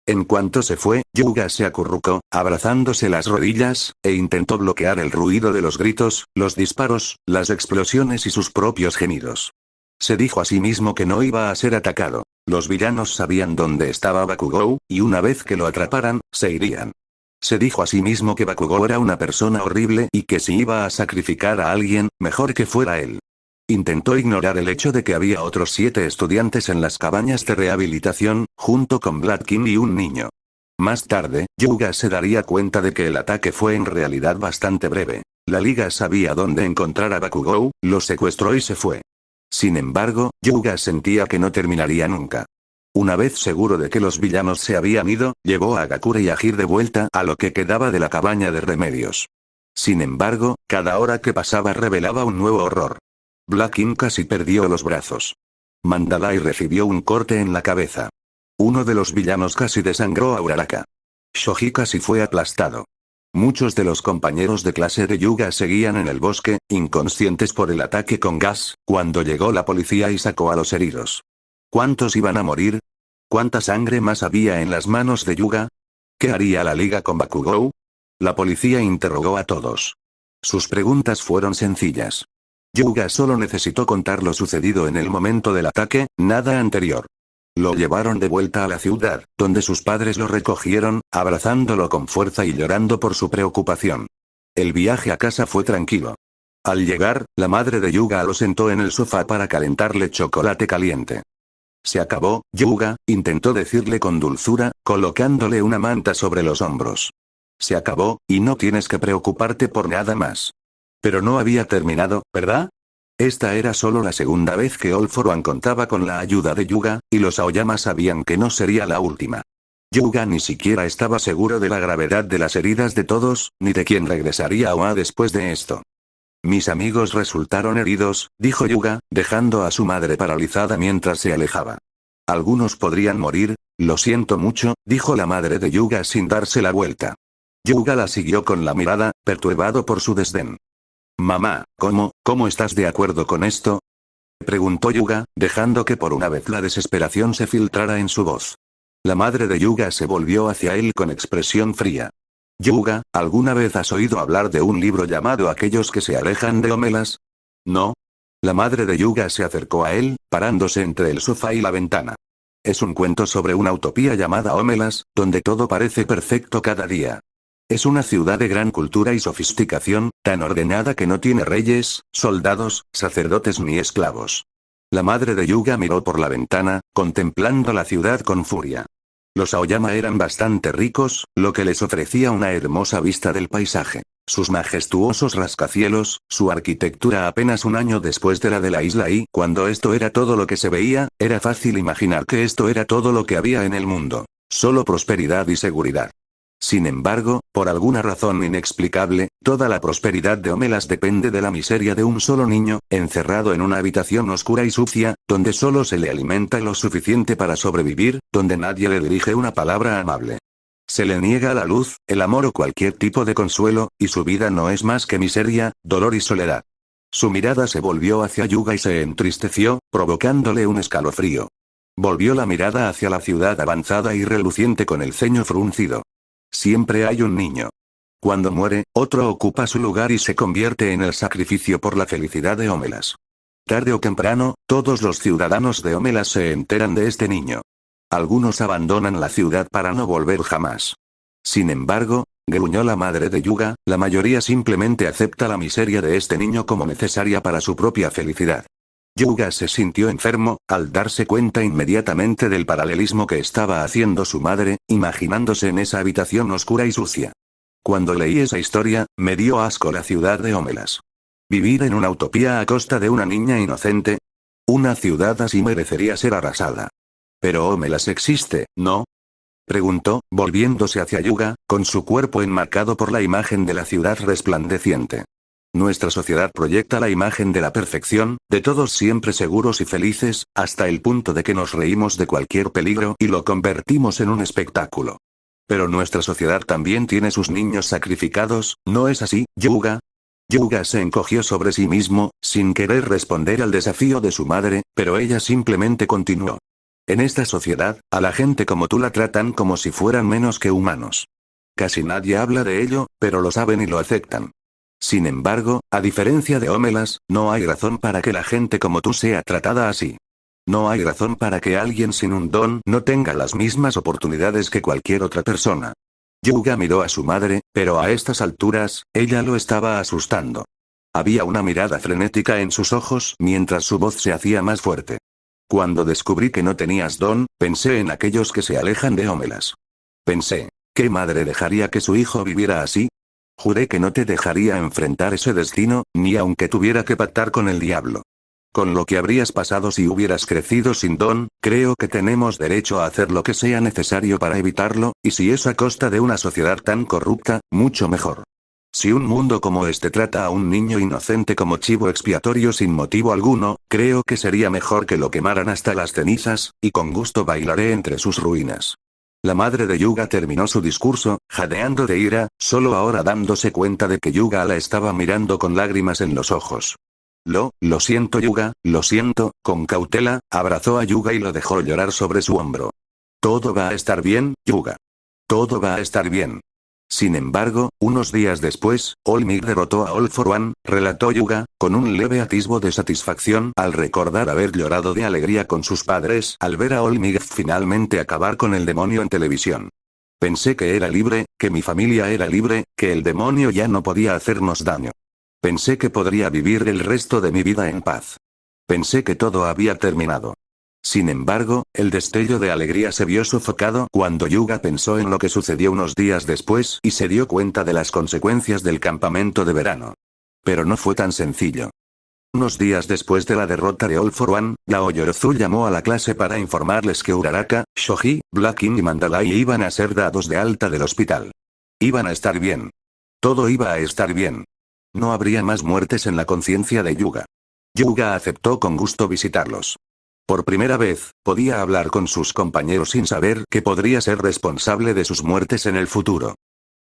En cuanto se fue, Yuga se acurrucó, abrazándose las rodillas, e intentó bloquear el ruido de los gritos, los disparos, las explosiones y sus propios gemidos. Se dijo a sí mismo que no iba a ser atacado. Los villanos sabían dónde estaba Bakugou, y una vez que lo atraparan, se irían. Se dijo a sí mismo que Bakugou era una persona horrible y que si iba a sacrificar a alguien, mejor que fuera él. Intentó ignorar el hecho de que había otros 7 estudiantes en las cabañas de rehabilitación, junto con Black King y un niño. Más tarde, Yuga se daría cuenta de que el ataque fue en realidad bastante breve. La liga sabía dónde encontrar a Bakugou, lo secuestró y se fue. Sin embargo, Yuga sentía que no terminaría nunca. Una vez seguro de que los villanos se habían ido, llevó a Agakure y a Hir de vuelta a lo que quedaba de la cabaña de remedios. Sin embargo, cada hora que pasaba revelaba un nuevo horror. Black King casi perdió los brazos. Mandalay recibió un corte en la cabeza. Uno de los villanos casi desangró a Uraraka. Shoji casi fue aplastado. Muchos de los compañeros de clase de Yuga seguían en el bosque, inconscientes por el ataque con gas, cuando llegó la policía y sacó a los heridos. ¿Cuántos iban a morir? ¿Cuánta sangre más había en las manos de Yuga? ¿Qué haría la liga con Bakugou? La policía interrogó a todos. Sus preguntas fueron sencillas. Yuga solo necesitó contar lo sucedido en el momento del ataque, nada anterior. Lo llevaron de vuelta a la ciudad, donde sus padres lo recogieron, abrazándolo con fuerza y llorando por su preocupación. El viaje a casa fue tranquilo. Al llegar, la madre de Yuga lo sentó en el sofá para calentarle chocolate caliente. Se acabó, Yuga, intentó decirle con dulzura, colocándole una manta sobre los hombros. Se acabó, y no tienes que preocuparte por nada más. Pero no había terminado, ¿verdad? Esta era solo la segunda vez que All For One contaba con la ayuda de Yuga, y los Aoyama sabían que no sería la última. Yuga ni siquiera estaba seguro de la gravedad de las heridas de todos, ni de quién regresaría a Oa después de esto. Mis amigos resultaron heridos, dijo Yuga, dejando a su madre paralizada mientras se alejaba. Algunos podrían morir, lo siento mucho, dijo la madre de Yuga sin darse la vuelta. Yuga la siguió con la mirada, perturbado por su desdén. Mamá, ¿cómo estás de acuerdo con esto? Preguntó Yuga, dejando que por una vez la desesperación se filtrara en su voz. La madre de Yuga se volvió hacia él con expresión fría. Yuga, ¿alguna vez has oído hablar de un libro llamado Aquellos que se alejan de Homelas? ¿No? La madre de Yuga se acercó a él, parándose entre el sofá y la ventana. Es un cuento sobre una utopía llamada Homelas, donde todo parece perfecto cada día. Es una ciudad de gran cultura y sofisticación, tan ordenada que no tiene reyes, soldados, sacerdotes ni esclavos. La madre de Yuga miró por la ventana, contemplando la ciudad con furia. Los Aoyama eran bastante ricos, lo que les ofrecía una hermosa vista del paisaje. Sus majestuosos rascacielos, su arquitectura apenas un año después de la de la isla y, cuando esto era todo lo que se veía, era fácil imaginar que esto era todo lo que había en el mundo. Solo prosperidad y seguridad. Sin embargo, por alguna razón inexplicable, toda la prosperidad de Homelas depende de la miseria de un solo niño, encerrado en una habitación oscura y sucia, donde solo se le alimenta lo suficiente para sobrevivir, donde nadie le dirige una palabra amable. Se le niega la luz, el amor o cualquier tipo de consuelo, y su vida no es más que miseria, dolor y soledad. Su mirada se volvió hacia Yuga y se entristeció, provocándole un escalofrío. Volvió la mirada hacia la ciudad avanzada y reluciente con el ceño fruncido. Siempre hay un niño. Cuando muere, otro ocupa su lugar y se convierte en el sacrificio por la felicidad de Homelas. Tarde o temprano, todos los ciudadanos de Homelas se enteran de este niño. Algunos abandonan la ciudad para no volver jamás. Sin embargo, gruñó la madre de Yuga, la mayoría simplemente acepta la miseria de este niño como necesaria para su propia felicidad. Yuga se sintió enfermo, al darse cuenta inmediatamente del paralelismo que estaba haciendo su madre, imaginándose en esa habitación oscura y sucia. Cuando leí esa historia, me dio asco la ciudad de Homelas. Vivir en una utopía a costa de una niña inocente. Una ciudad así merecería ser arrasada. Pero Homelas existe, ¿no? Preguntó, volviéndose hacia Yuga, con su cuerpo enmarcado por la imagen de la ciudad resplandeciente. Nuestra sociedad proyecta la imagen de la perfección, de todos siempre seguros y felices, hasta el punto de que nos reímos de cualquier peligro y lo convertimos en un espectáculo. Pero nuestra sociedad también tiene sus niños sacrificados, ¿no es así, Yuga? Yuga se encogió sobre sí mismo, sin querer responder al desafío de su madre, pero ella simplemente continuó. En esta sociedad, a la gente como tú la tratan como si fueran menos que humanos. Casi nadie habla de ello, pero lo saben y lo aceptan. Sin embargo, a diferencia de Homelas, no hay razón para que la gente como tú sea tratada así. No hay razón para que alguien sin un don no tenga las mismas oportunidades que cualquier otra persona. Yuga miró a su madre, pero a estas alturas, ella lo estaba asustando. Había una mirada frenética en sus ojos mientras su voz se hacía más fuerte. Cuando descubrí que no tenías don, pensé en aquellos que se alejan de Homelas. Pensé, ¿qué madre dejaría que su hijo viviera así? Juré que no te dejaría enfrentar ese destino, ni aunque tuviera que pactar con el diablo. Con lo que habrías pasado si hubieras crecido sin don, creo que tenemos derecho a hacer lo que sea necesario para evitarlo, y si es a costa de una sociedad tan corrupta, mucho mejor. Si un mundo como este trata a un niño inocente como chivo expiatorio sin motivo alguno, creo que sería mejor que lo quemaran hasta las cenizas, y con gusto bailaré entre sus ruinas. La madre de Yuga terminó su discurso, jadeando de ira, solo ahora dándose cuenta de que Yuga la estaba mirando con lágrimas en los ojos. Lo siento Yuga, lo siento, con cautela, abrazó a Yuga y lo dejó llorar sobre su hombro. Todo va a estar bien, Yuga. Todo va a estar bien. Sin embargo, unos días después, All Might derrotó a All for One, relató Yuga, con un leve atisbo de satisfacción al recordar haber llorado de alegría con sus padres al ver a All Might finalmente acabar con el demonio en televisión. Pensé que era libre, que mi familia era libre, que el demonio ya no podía hacernos daño. Pensé que podría vivir el resto de mi vida en paz. Pensé que todo había terminado. Sin embargo, el destello de alegría se vio sofocado cuando Yuga pensó en lo que sucedió unos días después y se dio cuenta de las consecuencias del campamento de verano. Pero no fue tan sencillo. Unos días después de la derrota de All for One, Yaoyorozu llamó a la clase para informarles que Uraraka, Shoji, Black King y Mandalay iban a ser dados de alta del hospital. Iban a estar bien. Todo iba a estar bien. No habría más muertes en la conciencia de Yuga. Yuga aceptó con gusto visitarlos. Por primera vez, podía hablar con sus compañeros sin saber que podría ser responsable de sus muertes en el futuro.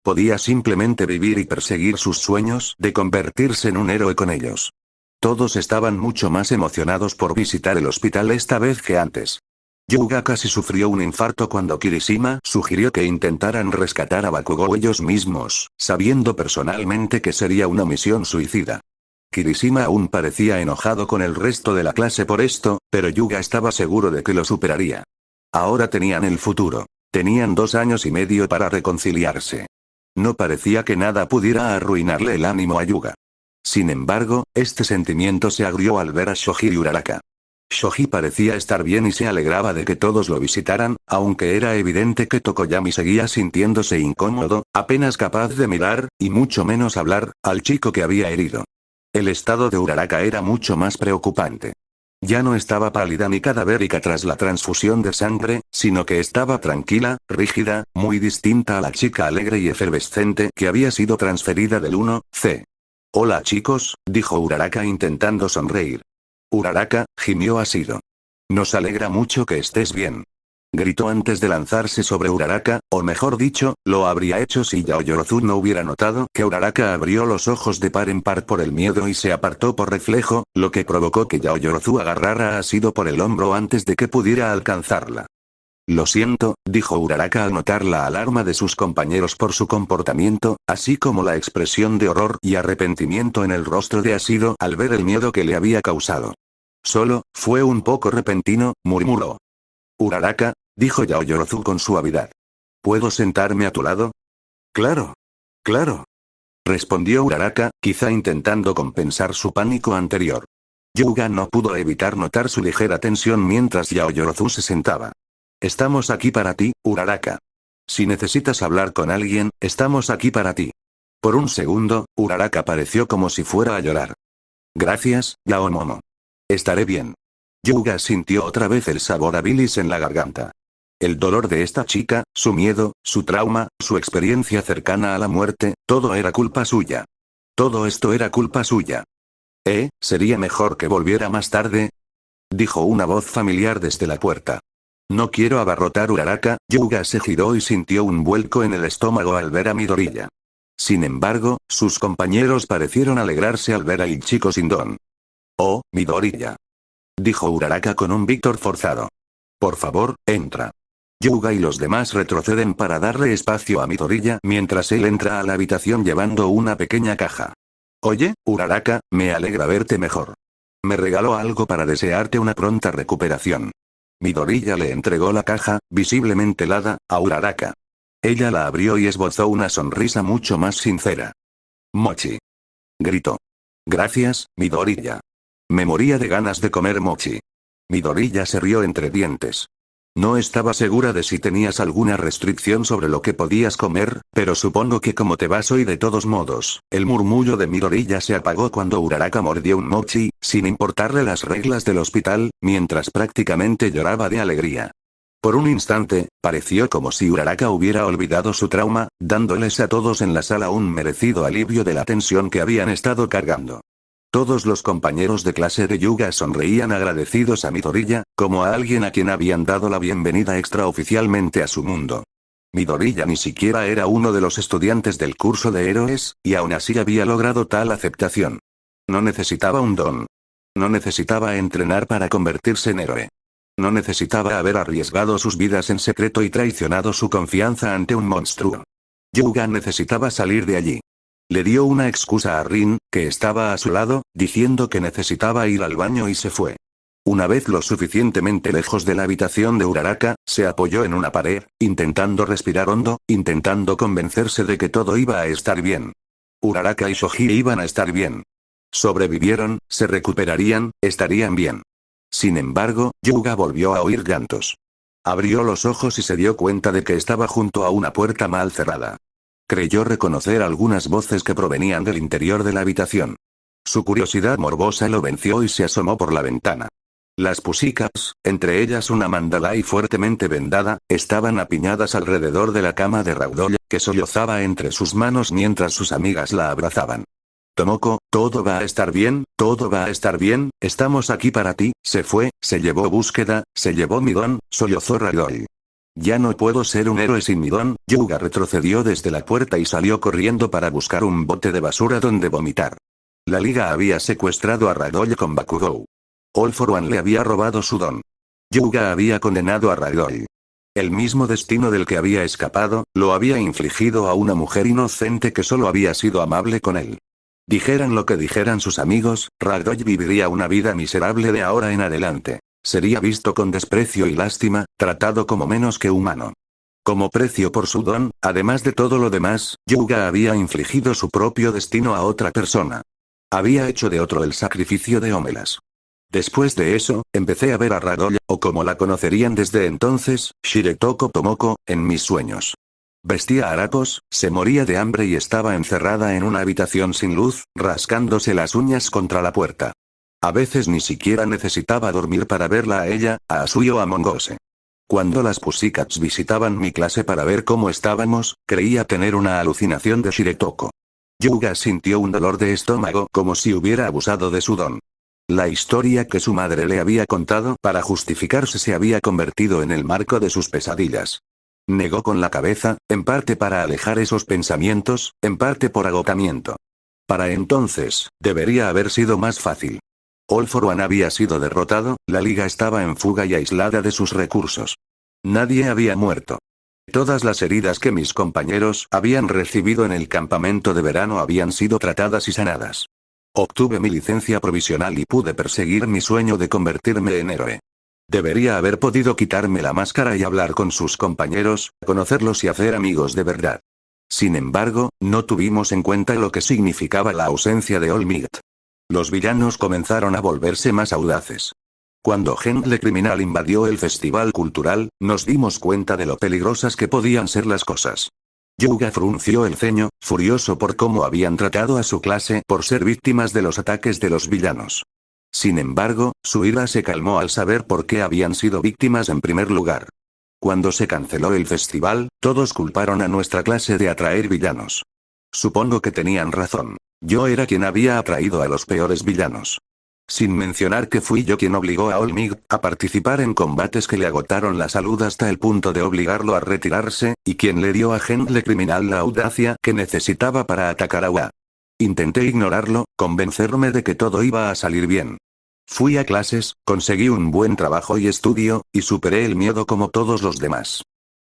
Podía simplemente vivir y perseguir sus sueños de convertirse en un héroe con ellos. Todos estaban mucho más emocionados por visitar el hospital esta vez que antes. Yuga casi sufrió un infarto cuando Kirishima sugirió que intentaran rescatar a Bakugou ellos mismos, sabiendo personalmente que sería una misión suicida. Kirishima aún parecía enojado con el resto de la clase por esto, pero Yuga estaba seguro de que lo superaría. Ahora tenían el futuro. Tenían 2 años y medio para reconciliarse. No parecía que nada pudiera arruinarle el ánimo a Yuga. Sin embargo, este sentimiento se agrió al ver a Shoji y Uraraka. Shoji parecía estar bien y se alegraba de que todos lo visitaran, aunque era evidente que Tokoyami seguía sintiéndose incómodo, apenas capaz de mirar, y mucho menos hablar, al chico que había herido. El estado de Uraraka era mucho más preocupante. Ya no estaba pálida ni cadavérica tras la transfusión de sangre, sino que estaba tranquila, rígida, muy distinta a la chica alegre y efervescente que había sido transferida del 1C. Hola chicos, dijo Uraraka intentando sonreír. Uraraka, gimió Asido. Nos alegra mucho que estés bien. Gritó antes de lanzarse sobre Uraraka, o mejor dicho, lo habría hecho si Yaoyorozu no hubiera notado que Uraraka abrió los ojos de par en par por el miedo y se apartó por reflejo, lo que provocó que Yaoyorozu agarrara a Asido por el hombro antes de que pudiera alcanzarla. Lo siento, dijo Uraraka al notar la alarma de sus compañeros por su comportamiento, así como la expresión de horror y arrepentimiento en el rostro de Asido al ver el miedo que le había causado. Solo, fue un poco repentino, murmuró. Uraraka, dijo Yaoyorozu con suavidad. ¿Puedo sentarme a tu lado? Claro. Claro. Respondió Uraraka, quizá intentando compensar su pánico anterior. Yuga no pudo evitar notar su ligera tensión mientras Yaoyorozu se sentaba. Estamos aquí para ti, Uraraka. Si necesitas hablar con alguien, estamos aquí para ti. Por un segundo, Uraraka pareció como si fuera a llorar. Gracias, Yaomomo. Estaré bien. Yuga sintió otra vez el sabor a bilis en la garganta. El dolor de esta chica, su miedo, su trauma, su experiencia cercana a la muerte, todo era culpa suya. Todo esto era culpa suya. ¿Sería mejor que volviera más tarde? Dijo una voz familiar desde la puerta. No quiero abarrotar Uraraka, Yuga se giró y sintió un vuelco en el estómago al ver a Midoriya. Sin embargo, sus compañeros parecieron alegrarse al ver al chico sin don. Oh, Midoriya. Dijo Uraraka con un víctor forzado. Por favor, entra. Yuga y los demás retroceden para darle espacio a Midoriya mientras él entra a la habitación llevando una pequeña caja. Oye, Uraraka, me alegra verte mejor. Me regaló algo para desearte una pronta recuperación. Midoriya le entregó la caja, visiblemente helada, a Uraraka. Ella la abrió y esbozó una sonrisa mucho más sincera. Mochi. Gritó. Gracias, Midoriya. Me moría de ganas de comer mochi. Midoriya se rió entre dientes. No estaba segura de si tenías alguna restricción sobre lo que podías comer, pero supongo que como te vas hoy de todos modos. El murmullo de Midoriya se apagó cuando Uraraka mordió un mochi, sin importarle las reglas del hospital, mientras prácticamente lloraba de alegría. Por un instante, pareció como si Uraraka hubiera olvidado su trauma, dándoles a todos en la sala un merecido alivio de la tensión que habían estado cargando. Todos los compañeros de clase de Yuga sonreían agradecidos a Midoriya, como a alguien a quien habían dado la bienvenida extraoficialmente a su mundo. Midoriya ni siquiera era uno de los estudiantes del curso de héroes, y aún así había logrado tal aceptación. No necesitaba un don. No necesitaba entrenar para convertirse en héroe. No necesitaba haber arriesgado sus vidas en secreto y traicionado su confianza ante un monstruo. Yuga necesitaba salir de allí. Le dio una excusa a Rin, que estaba a su lado, diciendo que necesitaba ir al baño y se fue. Una vez lo suficientemente lejos de la habitación de Uraraka, se apoyó en una pared, intentando respirar hondo, intentando convencerse de que todo iba a estar bien. Uraraka y Shoji iban a estar bien. Sobrevivieron, se recuperarían, estarían bien. Sin embargo, Yuga volvió a oír llantos. Abrió los ojos y se dio cuenta de que estaba junto a una puerta mal cerrada. Creyó reconocer algunas voces que provenían del interior de la habitación. Su curiosidad morbosa lo venció y se asomó por la ventana. Las Pussycats, entre ellas una Mandalay fuertemente vendada, estaban apiñadas alrededor de la cama de Ragdoll, que sollozaba entre sus manos mientras sus amigas la abrazaban. Tomoko, todo va a estar bien, todo va a estar bien, estamos aquí para ti. Se fue, se llevó búsqueda, se llevó mi don, sollozó Ragdoll. Ya no puedo ser un héroe sin mi don. Yuga retrocedió desde la puerta y salió corriendo para buscar un bote de basura donde vomitar. La liga había secuestrado a Ragdoll con Bakugou. All for One le había robado su don. Yuga había condenado a Ragdoll. El mismo destino del que había escapado, lo había infligido a una mujer inocente que solo había sido amable con él. Dijeran lo que dijeran sus amigos, Ragdoll viviría una vida miserable de ahora en adelante. Sería visto con desprecio y lástima, tratado como menos que humano. Como precio por su don, además de todo lo demás, Yuga había infligido su propio destino a otra persona. Había hecho de otro el sacrificio de Homelas. Después de eso, empecé a ver a Ragdoll, o como la conocerían desde entonces, Shiretoko Tomoko, en mis sueños. Vestía harapos, se moría de hambre y estaba encerrada en una habitación sin luz, rascándose las uñas contra la puerta. A veces ni siquiera necesitaba dormir para verla a ella, a Asui o a Mongose. Cuando las Pussycats visitaban mi clase para ver cómo estábamos, creía tener una alucinación de Shiretoko. Yuga sintió un dolor de estómago como si hubiera abusado de su don. La historia que su madre le había contado para justificarse se había convertido en el marco de sus pesadillas. Negó con la cabeza, en parte para alejar esos pensamientos, en parte por agotamiento. Para entonces, debería haber sido más fácil. All for One había sido derrotado, la liga estaba en fuga y aislada de sus recursos. Nadie había muerto. Todas las heridas que mis compañeros habían recibido en el campamento de verano habían sido tratadas y sanadas. Obtuve mi licencia provisional y pude perseguir mi sueño de convertirme en héroe. Debería haber podido quitarme la máscara y hablar con sus compañeros, conocerlos y hacer amigos de verdad. Sin embargo, no tuvimos en cuenta lo que significaba la ausencia de All Might. Los villanos comenzaron a volverse más audaces. Cuando Gentle Criminal invadió el festival cultural, nos dimos cuenta de lo peligrosas que podían ser las cosas. Yuga frunció el ceño, furioso por cómo habían tratado a su clase por ser víctimas de los ataques de los villanos. Sin embargo, su ira se calmó al saber por qué habían sido víctimas en primer lugar. Cuando se canceló el festival, todos culparon a nuestra clase de atraer villanos. Supongo que tenían razón. Yo era quien había atraído a los peores villanos. Sin mencionar que fui yo quien obligó a All Might a participar en combates que le agotaron la salud hasta el punto de obligarlo a retirarse, y quien le dio a Gentle Criminal la audacia que necesitaba para atacar a Wa. Intenté ignorarlo, convencerme de que todo iba a salir bien. Fui a clases, conseguí un buen trabajo y estudio, y superé el miedo como todos los demás.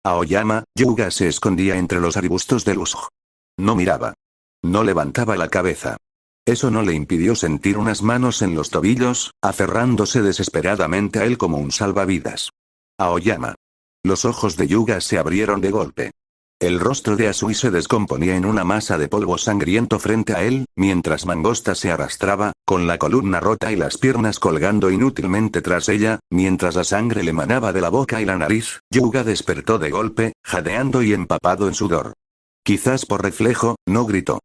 Aoyama, Yuga se escondía entre los arbustos del Usj. No miraba. No levantaba la cabeza. Eso no le impidió sentir unas manos en los tobillos, aferrándose desesperadamente a él como un salvavidas. Aoyama. Los ojos de Yuga se abrieron de golpe. El rostro de Asui se descomponía en una masa de polvo sangriento frente a él, mientras Mangosta se arrastraba, con la columna rota y las piernas colgando inútilmente tras ella, mientras la sangre le manaba de la boca y la nariz. Yuga despertó de golpe, jadeando y empapado en sudor. Quizás por reflejo, no gritó.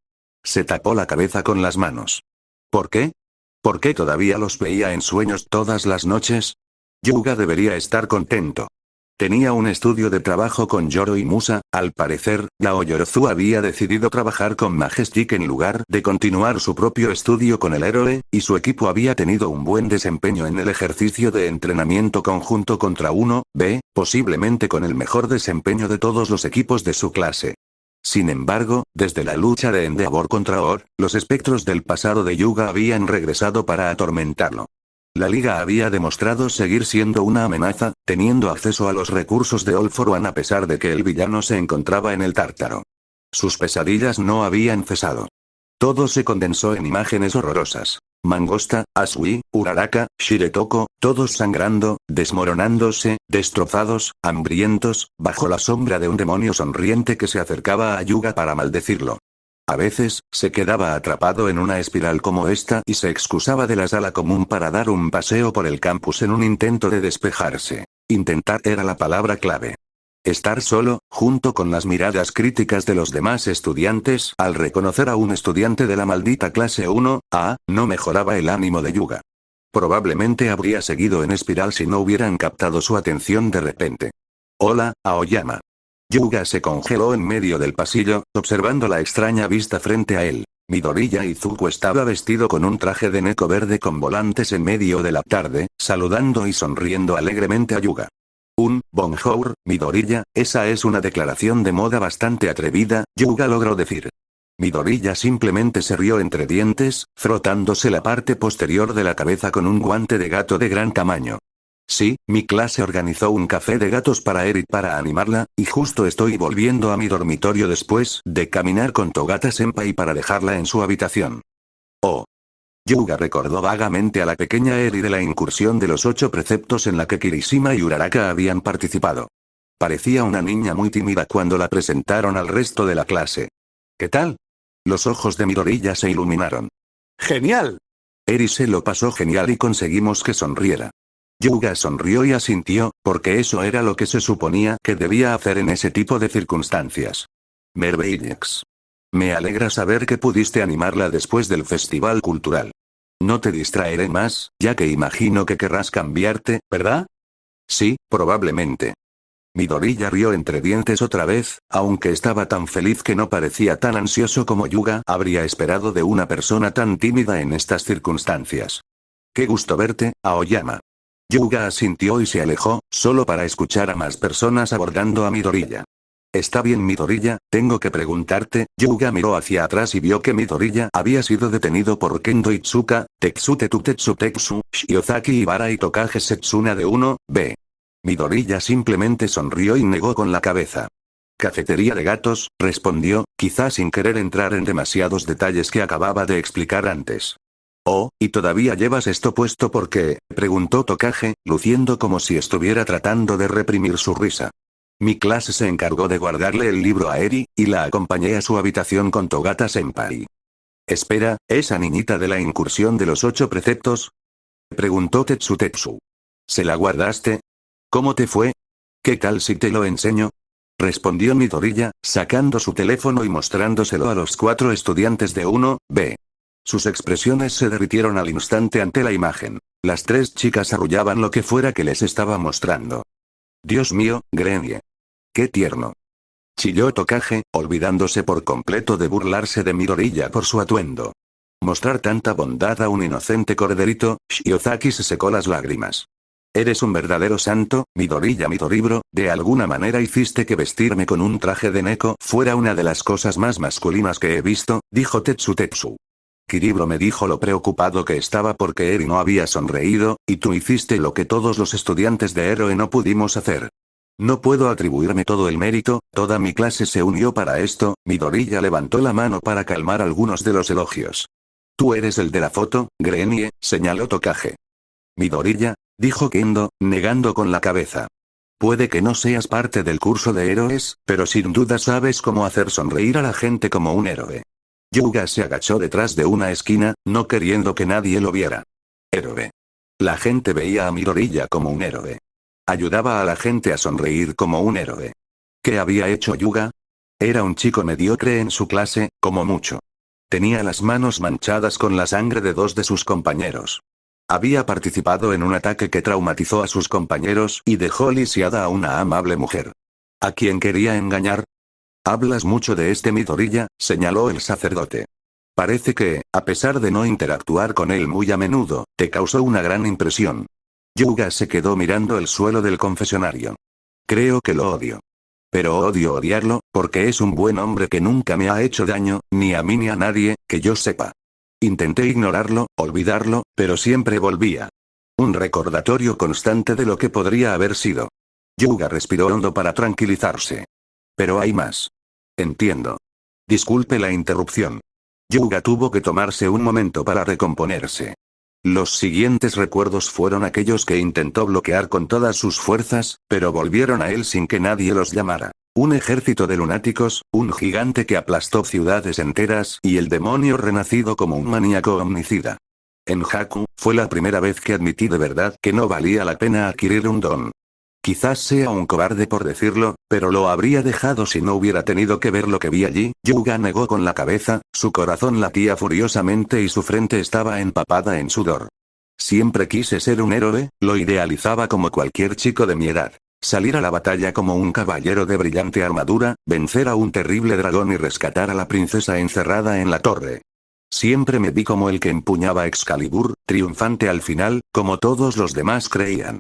Se tapó la cabeza con las manos. ¿Por qué? ¿Por qué todavía los veía en sueños todas las noches? Yuga debería estar contento. Tenía un estudio de trabajo con Yoro y Musa. Al parecer, Gao Yorozu había decidido trabajar con Majestic en lugar de continuar su propio estudio con el héroe, y su equipo había tenido un buen desempeño en el ejercicio de entrenamiento conjunto contra 1B, posiblemente con el mejor desempeño de todos los equipos de su clase. Sin embargo, desde la lucha de Endeavor contra Or, los espectros del pasado de Yuga habían regresado para atormentarlo. La liga había demostrado seguir siendo una amenaza, teniendo acceso a los recursos de All for One a pesar de que el villano se encontraba en el Tártaro. Sus pesadillas no habían cesado. Todo se condensó en imágenes horrorosas. Mangosta, Asui, Uraraka, Shiretoko, todos sangrando, desmoronándose, destrozados, hambrientos, bajo la sombra de un demonio sonriente que se acercaba a Yuga para maldecirlo. A veces, se quedaba atrapado en una espiral como esta y se excusaba de la sala común para dar un paseo por el campus en un intento de despejarse. Intentar era la palabra clave. Estar solo, junto con las miradas críticas de los demás estudiantes, al reconocer a un estudiante de la maldita clase 1A, no mejoraba el ánimo de Yuga. Probablemente habría seguido en espiral si no hubieran captado su atención de repente. Hola, Aoyama. Yuga se congeló en medio del pasillo, observando la extraña vista frente a él. Midoriya Izuku estaba vestido con un traje de neko verde con volantes en medio de la tarde, saludando y sonriendo alegremente a Yuga. Bonjour, Midoriya, esa es una declaración de moda bastante atrevida, Yuga logró decir. Midoriya simplemente se rió entre dientes, frotándose la parte posterior de la cabeza con un guante de gato de gran tamaño. Sí, mi clase organizó un café de gatos para Eri para animarla, y justo estoy volviendo a mi dormitorio después de caminar con Togata-senpai para dejarla en su habitación. Oh. Yuga recordó vagamente a la pequeña Eri de la incursión de los 8 preceptos en la que Kirishima y Uraraka habían participado. Parecía una niña muy tímida cuando la presentaron al resto de la clase. ¿Qué tal? Los ojos de Midoriya se iluminaron. ¡Genial! Eri se lo pasó genial y conseguimos que sonriera. Yuga sonrió y asintió, porque eso era lo que se suponía que debía hacer en ese tipo de circunstancias. Merveillex. Me alegra saber que pudiste animarla después del festival cultural. No te distraeré más, ya que imagino que querrás cambiarte, ¿verdad? Sí, probablemente. Midoriya rió entre dientes otra vez, aunque estaba tan feliz que no parecía tan ansioso como Yuga habría esperado de una persona tan tímida en estas circunstancias. Qué gusto verte, Aoyama. Yuga asintió y se alejó, solo para escuchar a más personas abordando a Midoriya. Está bien Midoriya, tengo que preguntarte, Yuga miró hacia atrás y vio que Midoriya había sido detenido por Kendo Itsuka, Tetsutetu Tetsu, Shiozaki Ibara y Tokage Setsuna de 1B. Midoriya simplemente sonrió y negó con la cabeza. Cafetería de gatos, respondió, quizás sin querer entrar en demasiados detalles que acababa de explicar antes. Oh, ¿y todavía llevas esto puesto por qué? Preguntó Tokage, luciendo como si estuviera tratando de reprimir su risa. Mi clase se encargó de guardarle el libro a Eri, y la acompañé a su habitación con Togata-senpai. Espera, ¿esa niñita de la incursión de los 8 preceptos? Preguntó Tetsu. ¿Se la guardaste? ¿Cómo te fue? ¿Qué tal si te lo enseño? Respondió Midoriya, sacando su teléfono y mostrándoselo a los 4 estudiantes de 1B. Sus expresiones se derritieron al instante ante la imagen. Las 3 chicas arrullaban lo que fuera que les estaba mostrando. Dios mío, Grenie. Qué tierno. Chilló Tokage, olvidándose por completo de burlarse de Midoriya por su atuendo. Mostrar tanta bondad a un inocente corderito, Shiozaki se secó las lágrimas. Eres un verdadero santo, Midoriya Midoribro, de alguna manera hiciste que vestirme con un traje de neko fuera una de las cosas más masculinas que he visto, dijo Tetsu. Kiribro me dijo lo preocupado que estaba porque Eri no había sonreído, y tú hiciste lo que todos los estudiantes de héroe no pudimos hacer. No puedo atribuirme todo el mérito, toda mi clase se unió para esto, Midoriya levantó la mano para calmar algunos de los elogios. Tú eres el de la foto, Grenie, señaló Tokage. Midoriya, dijo Kendo, negando con la cabeza. Puede que no seas parte del curso de héroes, pero sin duda sabes cómo hacer sonreír a la gente como un héroe. Yuga se agachó detrás de una esquina, no queriendo que nadie lo viera. Héroe. La gente veía a Midoriya como un héroe. Ayudaba a la gente a sonreír como un héroe. ¿Qué había hecho Yuga? Era un chico mediocre en su clase, como mucho. Tenía las manos manchadas con la sangre de 2 de sus compañeros. Había participado en un ataque que traumatizó a sus compañeros y dejó lisiada a una amable mujer. ¿A quién quería engañar? Hablas mucho de este Midoriya, señaló el sacerdote. Parece que, a pesar de no interactuar con él muy a menudo, te causó una gran impresión. Yuga se quedó mirando el suelo del confesionario. Creo que lo odio. Pero odio odiarlo, porque es un buen hombre que nunca me ha hecho daño, ni a mí ni a nadie, que yo sepa. Intenté ignorarlo, olvidarlo, pero siempre volvía. Un recordatorio constante de lo que podría haber sido. Yuga respiró hondo para tranquilizarse. Pero hay más. Entiendo. Disculpe la interrupción. Yuga tuvo que tomarse un momento para recomponerse. Los siguientes recuerdos fueron aquellos que intentó bloquear con todas sus fuerzas, pero volvieron a él sin que nadie los llamara. Un ejército de lunáticos, un gigante que aplastó ciudades enteras y el demonio renacido como un maníaco homicida. En Haku, fue la primera vez que admití de verdad que no valía la pena adquirir un don. Quizás sea un cobarde por decirlo, pero lo habría dejado si no hubiera tenido que ver lo que vi allí. Yuga negó con la cabeza, su corazón latía furiosamente y su frente estaba empapada en sudor. Siempre quise ser un héroe, lo idealizaba como cualquier chico de mi edad. Salir a la batalla como un caballero de brillante armadura, vencer a un terrible dragón y rescatar a la princesa encerrada en la torre. Siempre me vi como el que empuñaba Excalibur, triunfante al final, como todos los demás creían.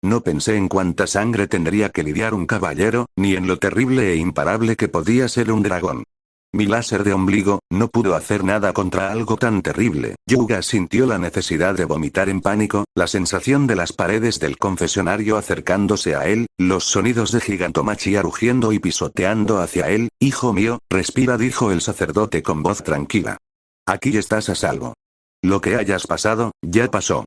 No pensé en cuánta sangre tendría que lidiar un caballero, ni en lo terrible e imparable que podía ser un dragón. Mi láser de ombligo, no pudo hacer nada contra algo tan terrible. Yuga sintió la necesidad de vomitar en pánico, la sensación de las paredes del confesionario acercándose a él, los sonidos de Gigantomachia rugiendo y pisoteando hacia él. Hijo mío, respira, dijo el sacerdote con voz tranquila. Aquí estás a salvo. Lo que hayas pasado, ya pasó.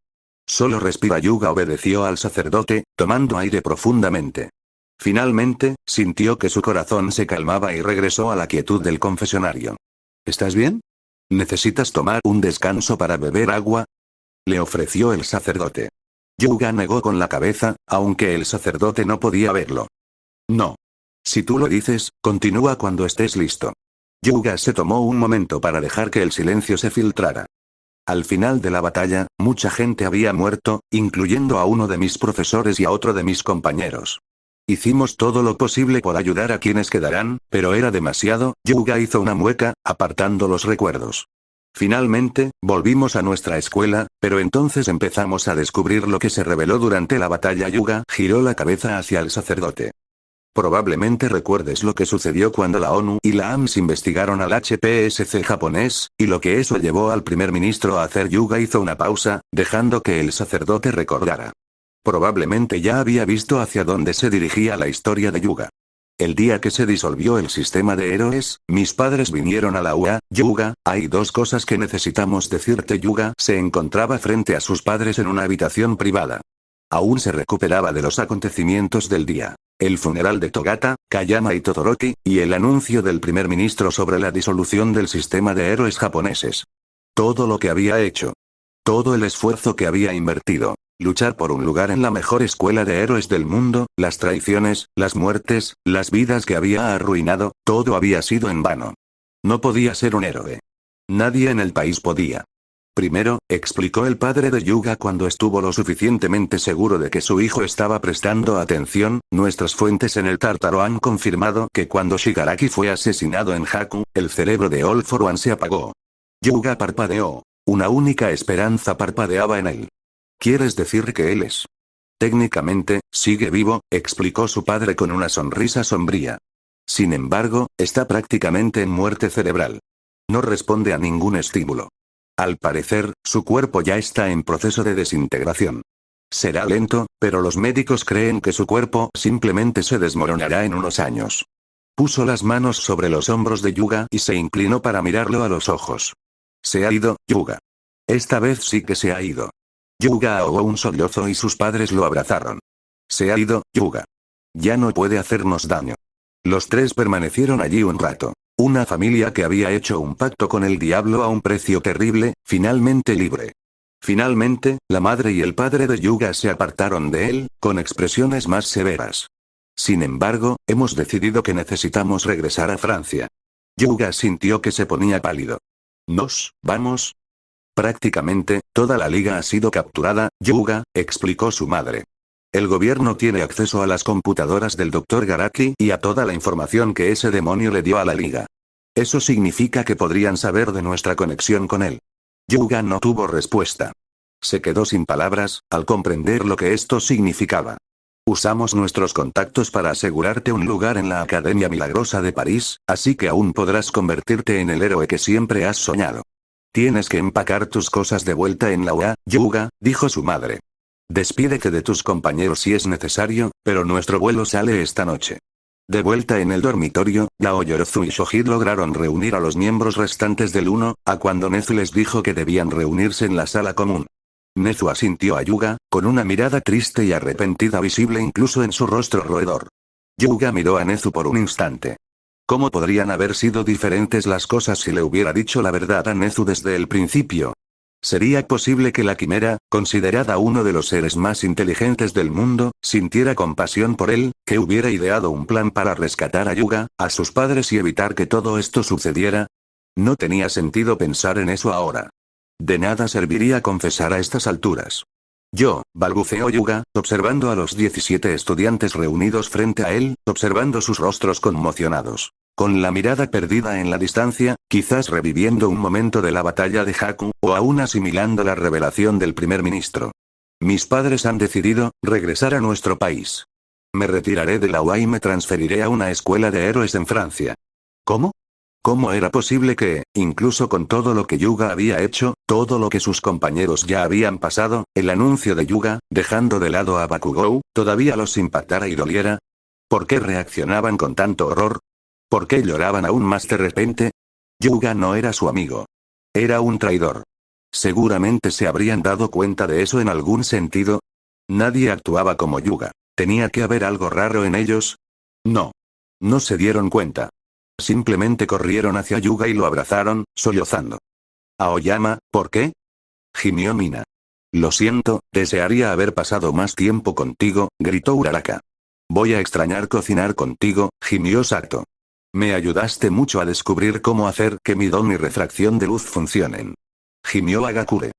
Solo respira. Yuga obedeció al sacerdote, tomando aire profundamente. Finalmente, sintió que su corazón se calmaba y regresó a la quietud del confesionario. ¿Estás bien? ¿Necesitas tomar un descanso para beber agua? Le ofreció el sacerdote. Yuga negó con la cabeza, aunque el sacerdote no podía verlo. No. Si tú lo dices, continúa cuando estés listo. Yuga se tomó un momento para dejar que el silencio se filtrara. Al final de la batalla, mucha gente había muerto, incluyendo a uno de mis profesores y a otro de mis compañeros. Hicimos todo lo posible por ayudar a quienes quedarán, pero era demasiado. Yuga hizo una mueca, apartando los recuerdos. Finalmente, volvimos a nuestra escuela, pero entonces empezamos a descubrir lo que se reveló durante la batalla. Yuga giró la cabeza hacia el sacerdote. Probablemente recuerdes lo que sucedió cuando la ONU y la AMS investigaron al HPSC japonés, y lo que eso llevó al primer ministro a hacer. Yuga hizo una pausa, dejando que el sacerdote recordara. Probablemente ya había visto hacia dónde se dirigía la historia de Yuga. El día que se disolvió el sistema de héroes, mis padres vinieron a la UA. Yuga, hay dos cosas que necesitamos decirte. Yuga se encontraba frente a sus padres en una habitación privada. Aún se recuperaba de los acontecimientos del día. El funeral de Togata, Kayama y Todoroki, y el anuncio del primer ministro sobre la disolución del sistema de héroes japoneses. Todo lo que había hecho. Todo el esfuerzo que había invertido. Luchar por un lugar en la mejor escuela de héroes del mundo, las traiciones, las muertes, las vidas que había arruinado, todo había sido en vano. No podía ser un héroe. Nadie en el país podía. Primero, explicó el padre de Yuga cuando estuvo lo suficientemente seguro de que su hijo estaba prestando atención, nuestras fuentes en el Tártaro han confirmado que cuando Shigaraki fue asesinado en Haku, el cerebro de All For One se apagó. Yuga parpadeó. Una única esperanza parpadeaba en él. ¿Quieres decir que él es? Técnicamente, sigue vivo, explicó su padre con una sonrisa sombría. Sin embargo, está prácticamente en muerte cerebral. No responde a ningún estímulo. Al parecer, su cuerpo ya está en proceso de desintegración. Será lento, pero los médicos creen que su cuerpo simplemente se desmoronará en unos años. Puso las manos sobre los hombros de Yuga y se inclinó para mirarlo a los ojos. Se ha ido, Yuga. Esta vez sí que se ha ido. Yuga ahogó un sollozo y sus padres lo abrazaron. Se ha ido, Yuga. Ya no puede hacernos daño. Los tres permanecieron allí un rato. Una familia que había hecho un pacto con el diablo a un precio terrible, finalmente libre. Finalmente, la madre y el padre de Yuga se apartaron de él, con expresiones más severas. Sin embargo, hemos decidido que necesitamos regresar a Francia. Yuga sintió que se ponía pálido. ¿Nos vamos? Prácticamente, Toda la liga ha sido capturada, Yuga, explicó su madre. El gobierno tiene acceso a las computadoras del Dr. Garaki y a toda la información que ese demonio le dio a la liga. Eso significa que podrían saber de nuestra conexión con él. Yuga no tuvo respuesta. Se quedó sin palabras, al comprender lo que esto significaba. Usamos nuestros contactos para asegurarte un lugar en la Academia Milagrosa de París, así que aún podrás convertirte en el héroe que siempre has soñado. Tienes que empacar tus cosas de vuelta en la UA, Yuga, dijo su madre. Despídete de tus compañeros si es necesario, pero nuestro vuelo sale esta noche. De vuelta en el dormitorio, Yaoyorozu y Shohid lograron reunir a los miembros restantes del 1, a cuando Nezu les dijo que debían reunirse en la sala común. Nezu asintió a Yuga, con una mirada triste y arrepentida visible incluso en su rostro roedor. Yuga miró a Nezu por un instante. ¿Cómo podrían haber sido diferentes las cosas si le hubiera dicho la verdad a Nezu desde el principio? ¿Sería posible que la quimera, considerada uno de los seres más inteligentes del mundo, sintiera compasión por él, que hubiera ideado un plan para rescatar a Yuga, a sus padres y evitar que todo esto sucediera? No tenía sentido pensar en eso ahora. De nada serviría confesar a estas alturas. Balbuceó Yuga, observando a los 17 estudiantes reunidos frente a él, observando sus rostros conmocionados. Con la mirada perdida en la distancia, quizás reviviendo un momento de la batalla de Haku, o aún asimilando la revelación del primer ministro. Mis padres han decidido regresar a nuestro país. Me retiraré de la UA y me transferiré a una escuela de héroes en Francia. ¿Cómo? ¿Cómo era posible que, incluso con todo lo que Yuga había hecho, todo lo que sus compañeros ya habían pasado, el anuncio de Yuga, dejando de lado a Bakugou, todavía los impactara y doliera? ¿Por qué reaccionaban con tanto horror? ¿Por qué lloraban aún más de repente? Yuga no era su amigo. Era un traidor. Seguramente se habrían dado cuenta de eso en algún sentido. Nadie actuaba como Yuga. ¿Tenía que haber algo raro en ellos? No. No se dieron cuenta. Simplemente corrieron hacia Yuga y lo abrazaron, sollozando. Aoyama, ¿por qué? Gimió Mina. Lo siento, desearía haber pasado más tiempo contigo, gritó Uraraka. Voy a extrañar cocinar contigo, gimió Sato. Me ayudaste mucho a descubrir cómo hacer que mi don y refracción de luz funcionen. Gimió Agakure.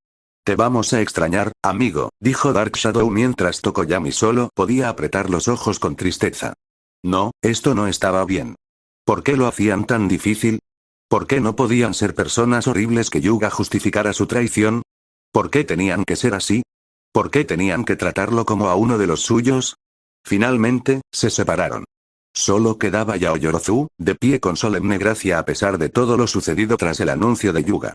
Te vamos a extrañar, amigo, dijo Dark Shadow mientras Tokoyami solo podía apretar los ojos con tristeza. No, esto no estaba bien. ¿Por qué lo hacían tan difícil? ¿Por qué no podían ser personas horribles que Yuga justificara su traición? ¿Por qué tenían que ser así? ¿Por qué tenían que tratarlo como a uno de los suyos? Finalmente, se separaron. Solo quedaba Yaoyorozu, de pie con solemne gracia a pesar de todo lo sucedido tras el anuncio de Yuga.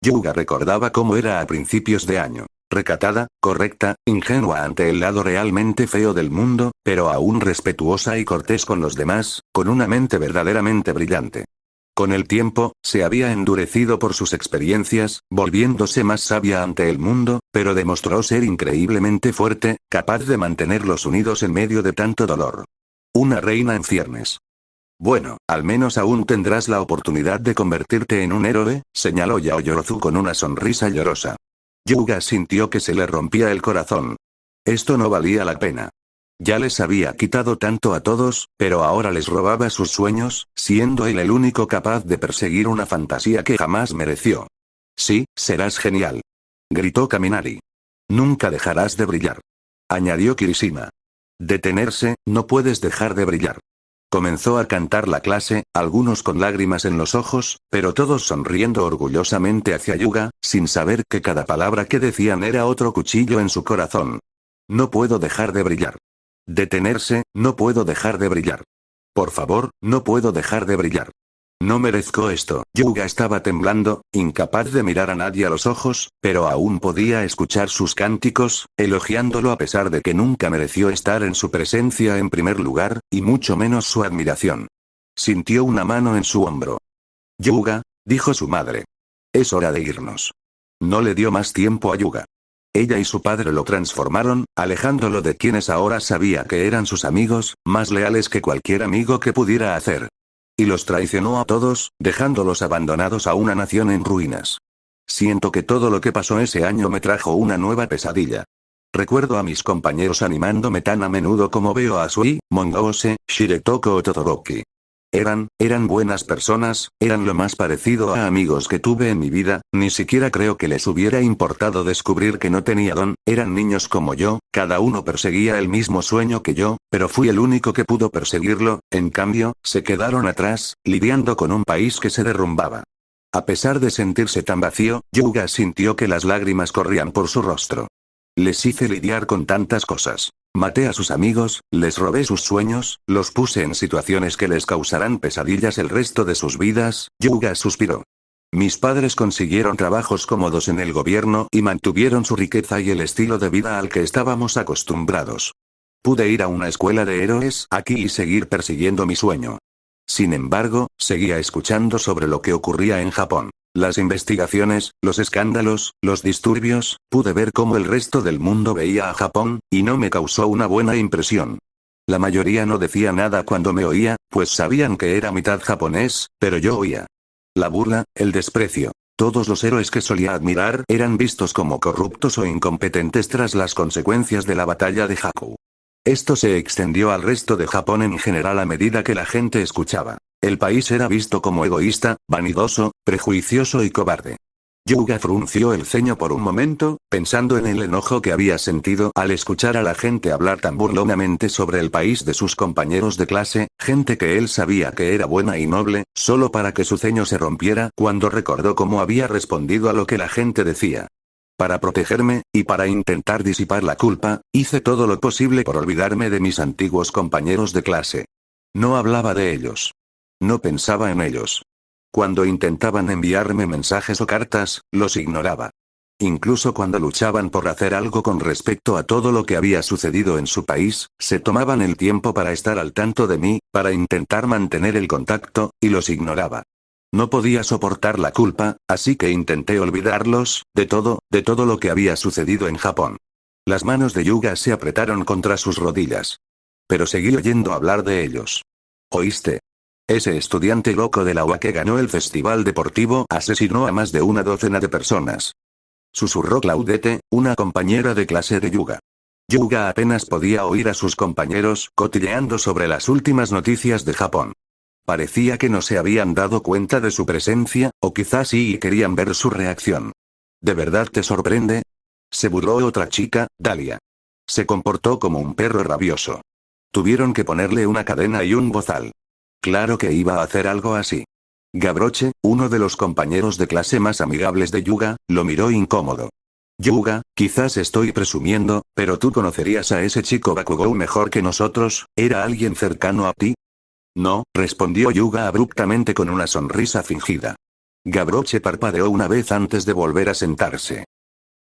Yuga recordaba cómo era a principios de año. Recatada, correcta, ingenua ante el lado realmente feo del mundo, pero aún respetuosa y cortés con los demás, con una mente verdaderamente brillante. Con el tiempo, se había endurecido por sus experiencias, volviéndose más sabia ante el mundo, pero demostró ser increíblemente fuerte, capaz de mantenerlos unidos en medio de tanto dolor. Una reina en ciernes. Bueno, al menos aún tendrás la oportunidad de convertirte en un héroe, señaló Yaoyorozu con una sonrisa llorosa. Yuga sintió que se le rompía el corazón. Esto no valía la pena. Ya les había quitado tanto a todos, pero ahora les robaba sus sueños, siendo él el único capaz de perseguir una fantasía que jamás mereció. Sí, serás genial. Gritó Kaminari. Nunca dejarás de brillar. Añadió Kirishima. Detenerse, no puedes dejar de brillar. Comenzó a cantar la clase, algunos con lágrimas en los ojos, pero todos sonriendo orgullosamente hacia Yuga, sin saber que cada palabra que decían era otro cuchillo en su corazón. No puedo dejar de brillar. Detenerse, no puedo dejar de brillar. Por favor, no puedo dejar de brillar. No merezco esto. Yuga estaba temblando, incapaz de mirar a nadie a los ojos, pero aún podía escuchar sus cánticos, elogiándolo a pesar de que nunca mereció estar en su presencia en primer lugar, y mucho menos su admiración. Sintió una mano en su hombro. Yuga, dijo su madre. Es hora de irnos. No le dio más tiempo a Yuga. Ella y su padre lo transformaron, alejándolo de quienes ahora sabía que eran sus amigos, más leales que cualquier amigo que pudiera hacer. Y los traicionó a todos, dejándolos abandonados a una nación en ruinas. Siento que todo lo que pasó ese año me trajo una nueva pesadilla. Recuerdo a mis compañeros animándome tan a menudo como veo a Sui, Mongoose, Shiretoko o Todoroki. Eran buenas personas, eran lo más parecido a amigos que tuve en mi vida, ni siquiera creo que les hubiera importado descubrir que no tenía don, eran niños como yo, cada uno perseguía el mismo sueño que yo, pero fui el único que pudo perseguirlo, en cambio, se quedaron atrás, lidiando con un país que se derrumbaba. A pesar de sentirse tan vacío, Yuga sintió que las lágrimas corrían por su rostro. Les hice lidiar con tantas cosas. Maté a sus amigos, les robé sus sueños, los puse en situaciones que les causarán pesadillas el resto de sus vidas, Yuga suspiró. Mis padres consiguieron trabajos cómodos en el gobierno y mantuvieron su riqueza y el estilo de vida al que estábamos acostumbrados. Pude ir a una escuela de héroes aquí y seguir persiguiendo mi sueño. Sin embargo, seguía escuchando sobre lo que ocurría en Japón. Las investigaciones, los escándalos, los disturbios, pude ver cómo el resto del mundo veía a Japón, y no me causó una buena impresión. La mayoría no decía nada cuando me oía, pues sabían que era mitad japonés, pero yo oía. La burla, el desprecio. Todos los héroes que solía admirar eran vistos como corruptos o incompetentes tras las consecuencias de la batalla de Haku. Esto se extendió al resto de Japón en general a medida que la gente escuchaba. El país era visto como egoísta, vanidoso, prejuicioso y cobarde. Yuga frunció el ceño por un momento, pensando en el enojo que había sentido al escuchar a la gente hablar tan burlonamente sobre el país de sus compañeros de clase, gente que él sabía que era buena y noble, solo para que su ceño se rompiera cuando recordó cómo había respondido a lo que la gente decía. Para protegerme, y para intentar disipar la culpa, hice todo lo posible por olvidarme de mis antiguos compañeros de clase. No hablaba de ellos. No pensaba en ellos. Cuando intentaban enviarme mensajes o cartas, los ignoraba. Incluso cuando luchaban por hacer algo con respecto a todo lo que había sucedido en su país, se tomaban el tiempo para estar al tanto de mí, para intentar mantener el contacto, y los ignoraba. No podía soportar la culpa, así que intenté olvidarlos, de todo lo que había sucedido en Japón. Las manos de Yuga se apretaron contra sus rodillas. Pero seguí oyendo hablar de ellos. ¿Oíste? Ese estudiante loco de la UA que ganó el festival deportivo asesinó a más de una docena de personas. Susurró Claudette, una compañera de clase de Yuga. Yuga apenas podía oír a sus compañeros cotilleando sobre las últimas noticias de Japón. Parecía que no se habían dado cuenta de su presencia, o quizás sí y querían ver su reacción. ¿De verdad te sorprende? Se burló otra chica, Dahlia. Se comportó como un perro rabioso. Tuvieron que ponerle una cadena y un bozal. Claro que iba a hacer algo así. Gabroche, uno de los compañeros de clase más amigables de Yuga, lo miró incómodo. Yuga, quizás estoy presumiendo, pero tú conocerías a ese chico Bakugou mejor que nosotros, ¿era alguien cercano a ti? No, respondió Yuga abruptamente con una sonrisa fingida. Gabroche parpadeó una vez antes de volver a sentarse.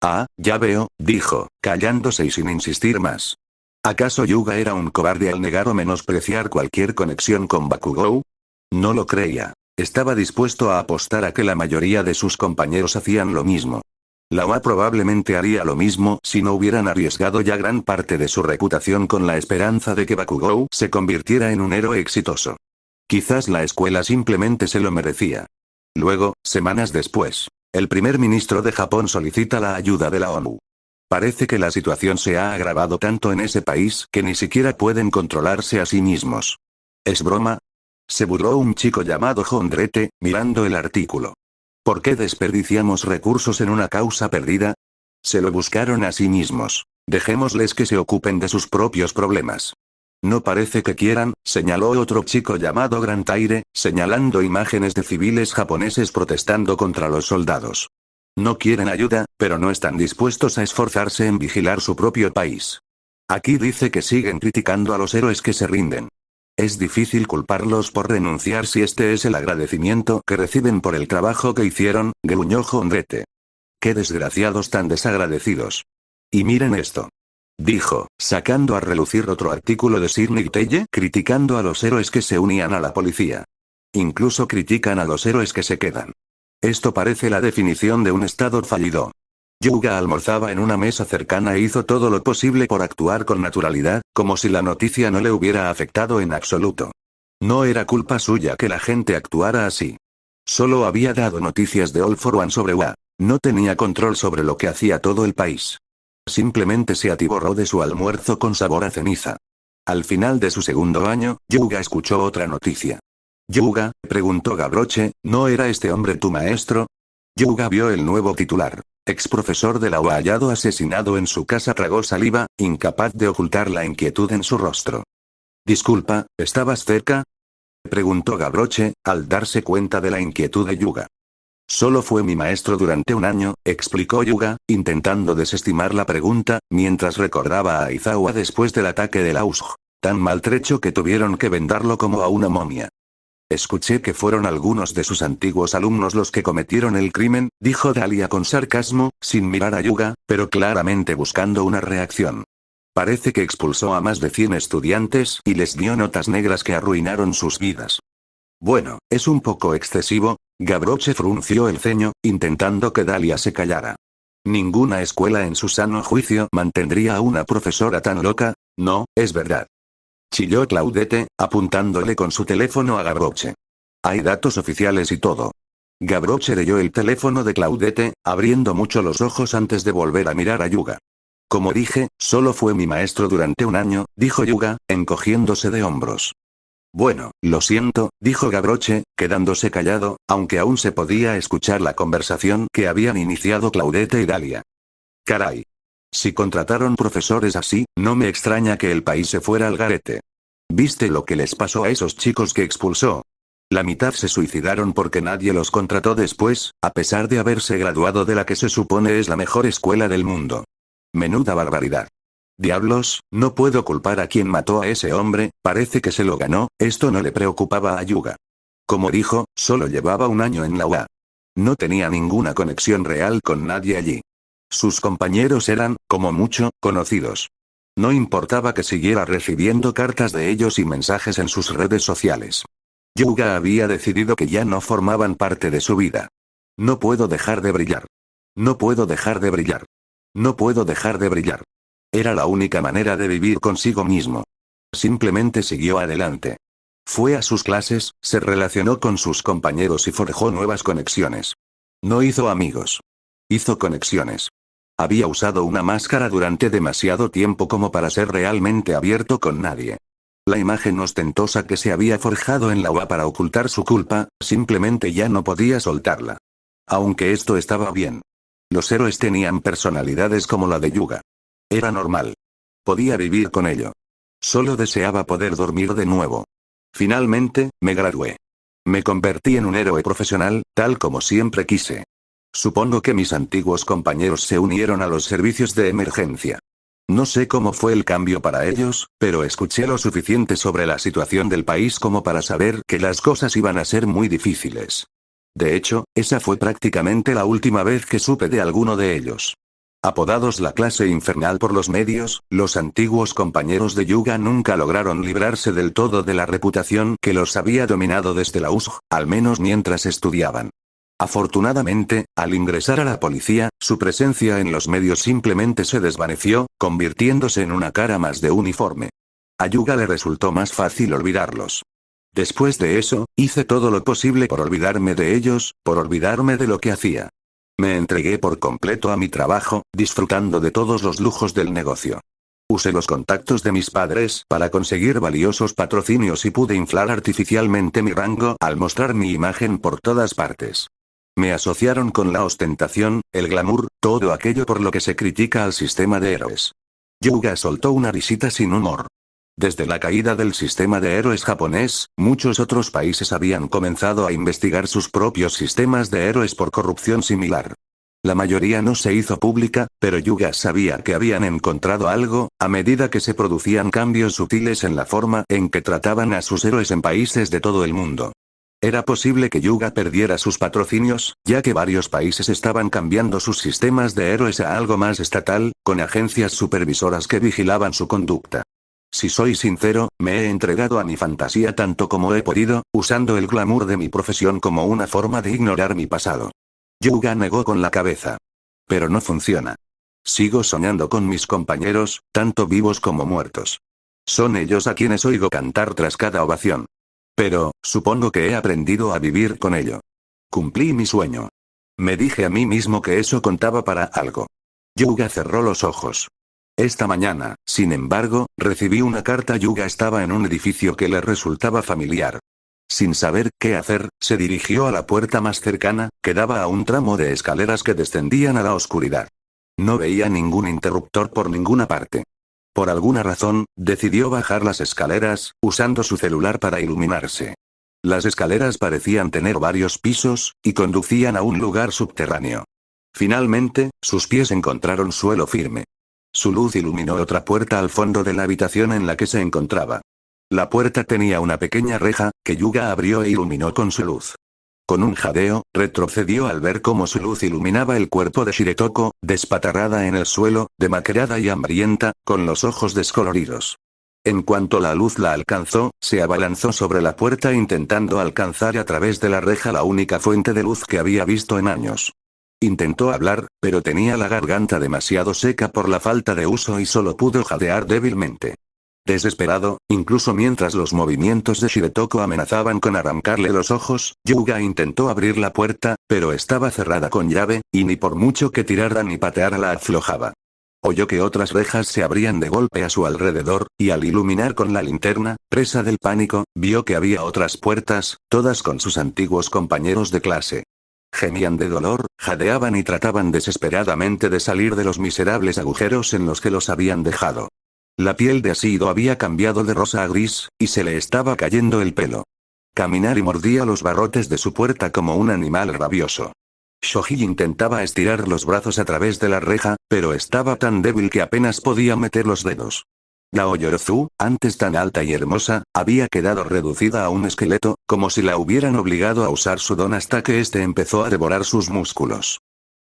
Ah, ya veo, dijo, callándose y sin insistir más. ¿Acaso Yuga era un cobarde al negar o menospreciar cualquier conexión con Bakugou? No lo creía. Estaba dispuesto a apostar a que la mayoría de sus compañeros hacían lo mismo. La UA probablemente haría lo mismo si no hubieran arriesgado ya gran parte de su reputación con la esperanza de que Bakugou se convirtiera en un héroe exitoso. Quizás la escuela simplemente se lo merecía. Luego, semanas después, el primer ministro de Japón solicita la ayuda de la ONU. Parece que la situación se ha agravado tanto en ese país que ni siquiera pueden controlarse a sí mismos. ¿Es broma? Se burló un chico llamado Jondrete, mirando el artículo. ¿Por qué desperdiciamos recursos en una causa perdida? Se lo buscaron a sí mismos. Dejémosles que se ocupen de sus propios problemas. No parece que quieran, señaló otro chico llamado Grantaire, señalando imágenes de civiles japoneses protestando contra los soldados. No quieren ayuda, pero no están dispuestos a esforzarse en vigilar su propio país. Aquí dice que siguen criticando a los héroes que se rinden. Es difícil culparlos por renunciar si este es el agradecimiento que reciben por el trabajo que hicieron, gruñó Jondrete. Qué desgraciados tan desagradecidos. Y miren esto. Dijo, sacando a relucir otro artículo de Sidney Telle criticando a los héroes que se unían a la policía. Incluso critican a los héroes que se quedan. Esto parece la definición de un estado fallido. Yuga almorzaba en una mesa cercana e hizo todo lo posible por actuar con naturalidad, como si la noticia no le hubiera afectado en absoluto. No era culpa suya que la gente actuara así. Solo había dado noticias de All for One sobre UA. No tenía control sobre lo que hacía todo el país. Simplemente se atiborró de su almuerzo con sabor a ceniza. Al final de su segundo año, Yuga escuchó otra noticia. Yuga, preguntó Gavroche, ¿no era este hombre tu maestro? Yuga vio el nuevo titular. Ex profesor de la UA hallado asesinado en su casa, tragó saliva, incapaz de ocultar la inquietud en su rostro. Disculpa, ¿estabas cerca? Preguntó Gavroche, al darse cuenta de la inquietud de Yuga. Solo fue mi maestro durante un año, explicó Yuga, intentando desestimar la pregunta, mientras recordaba a Aizawa después del ataque del Ausg, tan maltrecho que tuvieron que vendarlo como a una momia. Escuché que fueron algunos de sus antiguos alumnos los que cometieron el crimen, dijo Dahlia con sarcasmo, sin mirar a Yuga, pero claramente buscando una reacción. Parece que expulsó a más de 100 estudiantes y les dio notas negras que arruinaron sus vidas. Bueno, es un poco excesivo. Gavroche frunció el ceño, intentando que Dahlia se callara. Ninguna escuela en su sano juicio mantendría a una profesora tan loca, no, es verdad. Chilló Claudette, apuntándole con su teléfono a Gavroche. Hay datos oficiales y todo. Gavroche leyó el teléfono de Claudette, abriendo mucho los ojos antes de volver a mirar a Yuga. Como dije, solo fue mi maestro durante un año, dijo Yuga, encogiéndose de hombros. Bueno, lo siento, dijo Gavroche, quedándose callado, aunque aún se podía escuchar la conversación que habían iniciado Claudette y Dahlia. Caray. Si contrataron profesores así, no me extraña que el país se fuera al garete. ¿Viste lo que les pasó a esos chicos que expulsó? La mitad se suicidaron porque nadie los contrató después, a pesar de haberse graduado de la que se supone es la mejor escuela del mundo. Menuda barbaridad. Diablos, no puedo culpar a quien mató a ese hombre, parece que se lo ganó, esto no le preocupaba a Yuga. Como dijo, solo llevaba un año en la UA. No tenía ninguna conexión real con nadie allí. Sus compañeros eran, como mucho, conocidos. No importaba que siguiera recibiendo cartas de ellos y mensajes en sus redes sociales. Yuga había decidido que ya no formaban parte de su vida. No puedo dejar de brillar. No puedo dejar de brillar. No puedo dejar de brillar. Era la única manera de vivir consigo mismo. Simplemente siguió adelante. Fue a sus clases, se relacionó con sus compañeros y forjó nuevas conexiones. No hizo amigos. Hizo conexiones. Había usado una máscara durante demasiado tiempo como para ser realmente abierto con nadie. La imagen ostentosa que se había forjado en la UA para ocultar su culpa, simplemente ya no podía soltarla. Aunque esto estaba bien. Los héroes tenían personalidades como la de Yuga. Era normal. Podía vivir con ello. Solo deseaba poder dormir de nuevo. Finalmente, me gradué. Me convertí en un héroe profesional, tal como siempre quise. Supongo que mis antiguos compañeros se unieron a los servicios de emergencia. No sé cómo fue el cambio para ellos, pero escuché lo suficiente sobre la situación del país como para saber que las cosas iban a ser muy difíciles. De hecho, esa fue prácticamente la última vez que supe de alguno de ellos. Apodados la clase infernal por los medios, los antiguos compañeros de Yuga nunca lograron librarse del todo de la reputación que los había dominado desde la USG, al menos mientras estudiaban. Afortunadamente, al ingresar a la policía, su presencia en los medios simplemente se desvaneció, convirtiéndose en una cara más de uniforme. A Yuga le resultó más fácil olvidarlos. Después de eso, hice todo lo posible por olvidarme de ellos, por olvidarme de lo que hacía. Me entregué por completo a mi trabajo, disfrutando de todos los lujos del negocio. Usé los contactos de mis padres para conseguir valiosos patrocinios y pude inflar artificialmente mi rango al mostrar mi imagen por todas partes. Me asociaron con la ostentación, el glamour, todo aquello por lo que se critica al sistema de héroes. Yuga soltó una risita sin humor. Desde la caída del sistema de héroes japonés, muchos otros países habían comenzado a investigar sus propios sistemas de héroes por corrupción similar. La mayoría no se hizo pública, pero Yuga sabía que habían encontrado algo, a medida que se producían cambios sutiles en la forma en que trataban a sus héroes en países de todo el mundo. Era posible que Yuga perdiera sus patrocinios, ya que varios países estaban cambiando sus sistemas de héroes a algo más estatal, con agencias supervisoras que vigilaban su conducta. Si soy sincero, me he entregado a mi fantasía tanto como he podido, usando el glamour de mi profesión como una forma de ignorar mi pasado. Yuga negó con la cabeza. Pero no funciona. Sigo soñando con mis compañeros, tanto vivos como muertos. Son ellos a quienes oigo cantar tras cada ovación. Pero, supongo que he aprendido a vivir con ello. Cumplí mi sueño. Me dije a mí mismo que eso contaba para algo. Yuga cerró los ojos. Esta mañana, sin embargo, recibí una carta. Yuga estaba en un edificio que le resultaba familiar. Sin saber qué hacer, se dirigió a la puerta más cercana, que daba a un tramo de escaleras que descendían a la oscuridad. No veía ningún interruptor por ninguna parte. Por alguna razón, decidió bajar las escaleras, usando su celular para iluminarse. Las escaleras parecían tener varios pisos, y conducían a un lugar subterráneo. Finalmente, sus pies encontraron suelo firme. Su luz iluminó otra puerta al fondo de la habitación en la que se encontraba. La puerta tenía una pequeña reja, que Yuga abrió e iluminó con su luz. Con un jadeo, retrocedió al ver cómo su luz iluminaba el cuerpo de Shiretoko, despatarrada en el suelo, demacrada y hambrienta, con los ojos descoloridos. En cuanto la luz la alcanzó, se abalanzó sobre la puerta intentando alcanzar a través de la reja la única fuente de luz que había visto en años. Intentó hablar, pero tenía la garganta demasiado seca por la falta de uso y solo pudo jadear débilmente. Desesperado, incluso mientras los movimientos de Shiretoko amenazaban con arrancarle los ojos, Yuga intentó abrir la puerta, pero estaba cerrada con llave, y ni por mucho que tirara ni pateara la aflojaba. Oyó que otras rejas se abrían de golpe a su alrededor, y al iluminar con la linterna, presa del pánico, vio que había otras puertas, todas con sus antiguos compañeros de clase. Gemían de dolor, jadeaban y trataban desesperadamente de salir de los miserables agujeros en los que los habían dejado. La piel de Asido había cambiado de rosa a gris, y se le estaba cayendo el pelo. Caminar y mordía los barrotes de su puerta como un animal rabioso. Shoji intentaba estirar los brazos a través de la reja, pero estaba tan débil que apenas podía meter los dedos. Gao Yorozu, antes tan alta y hermosa, había quedado reducida a un esqueleto, como si la hubieran obligado a usar su don hasta que éste empezó a devorar sus músculos.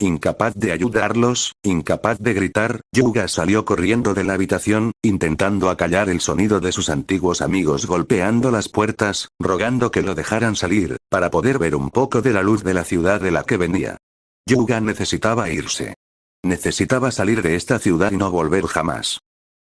Incapaz de ayudarlos, incapaz de gritar, Yuga salió corriendo de la habitación, intentando acallar el sonido de sus antiguos amigos golpeando las puertas, rogando que lo dejaran salir, para poder ver un poco de la luz de la ciudad de la que venía. Yuga necesitaba irse. Necesitaba salir de esta ciudad y no volver jamás.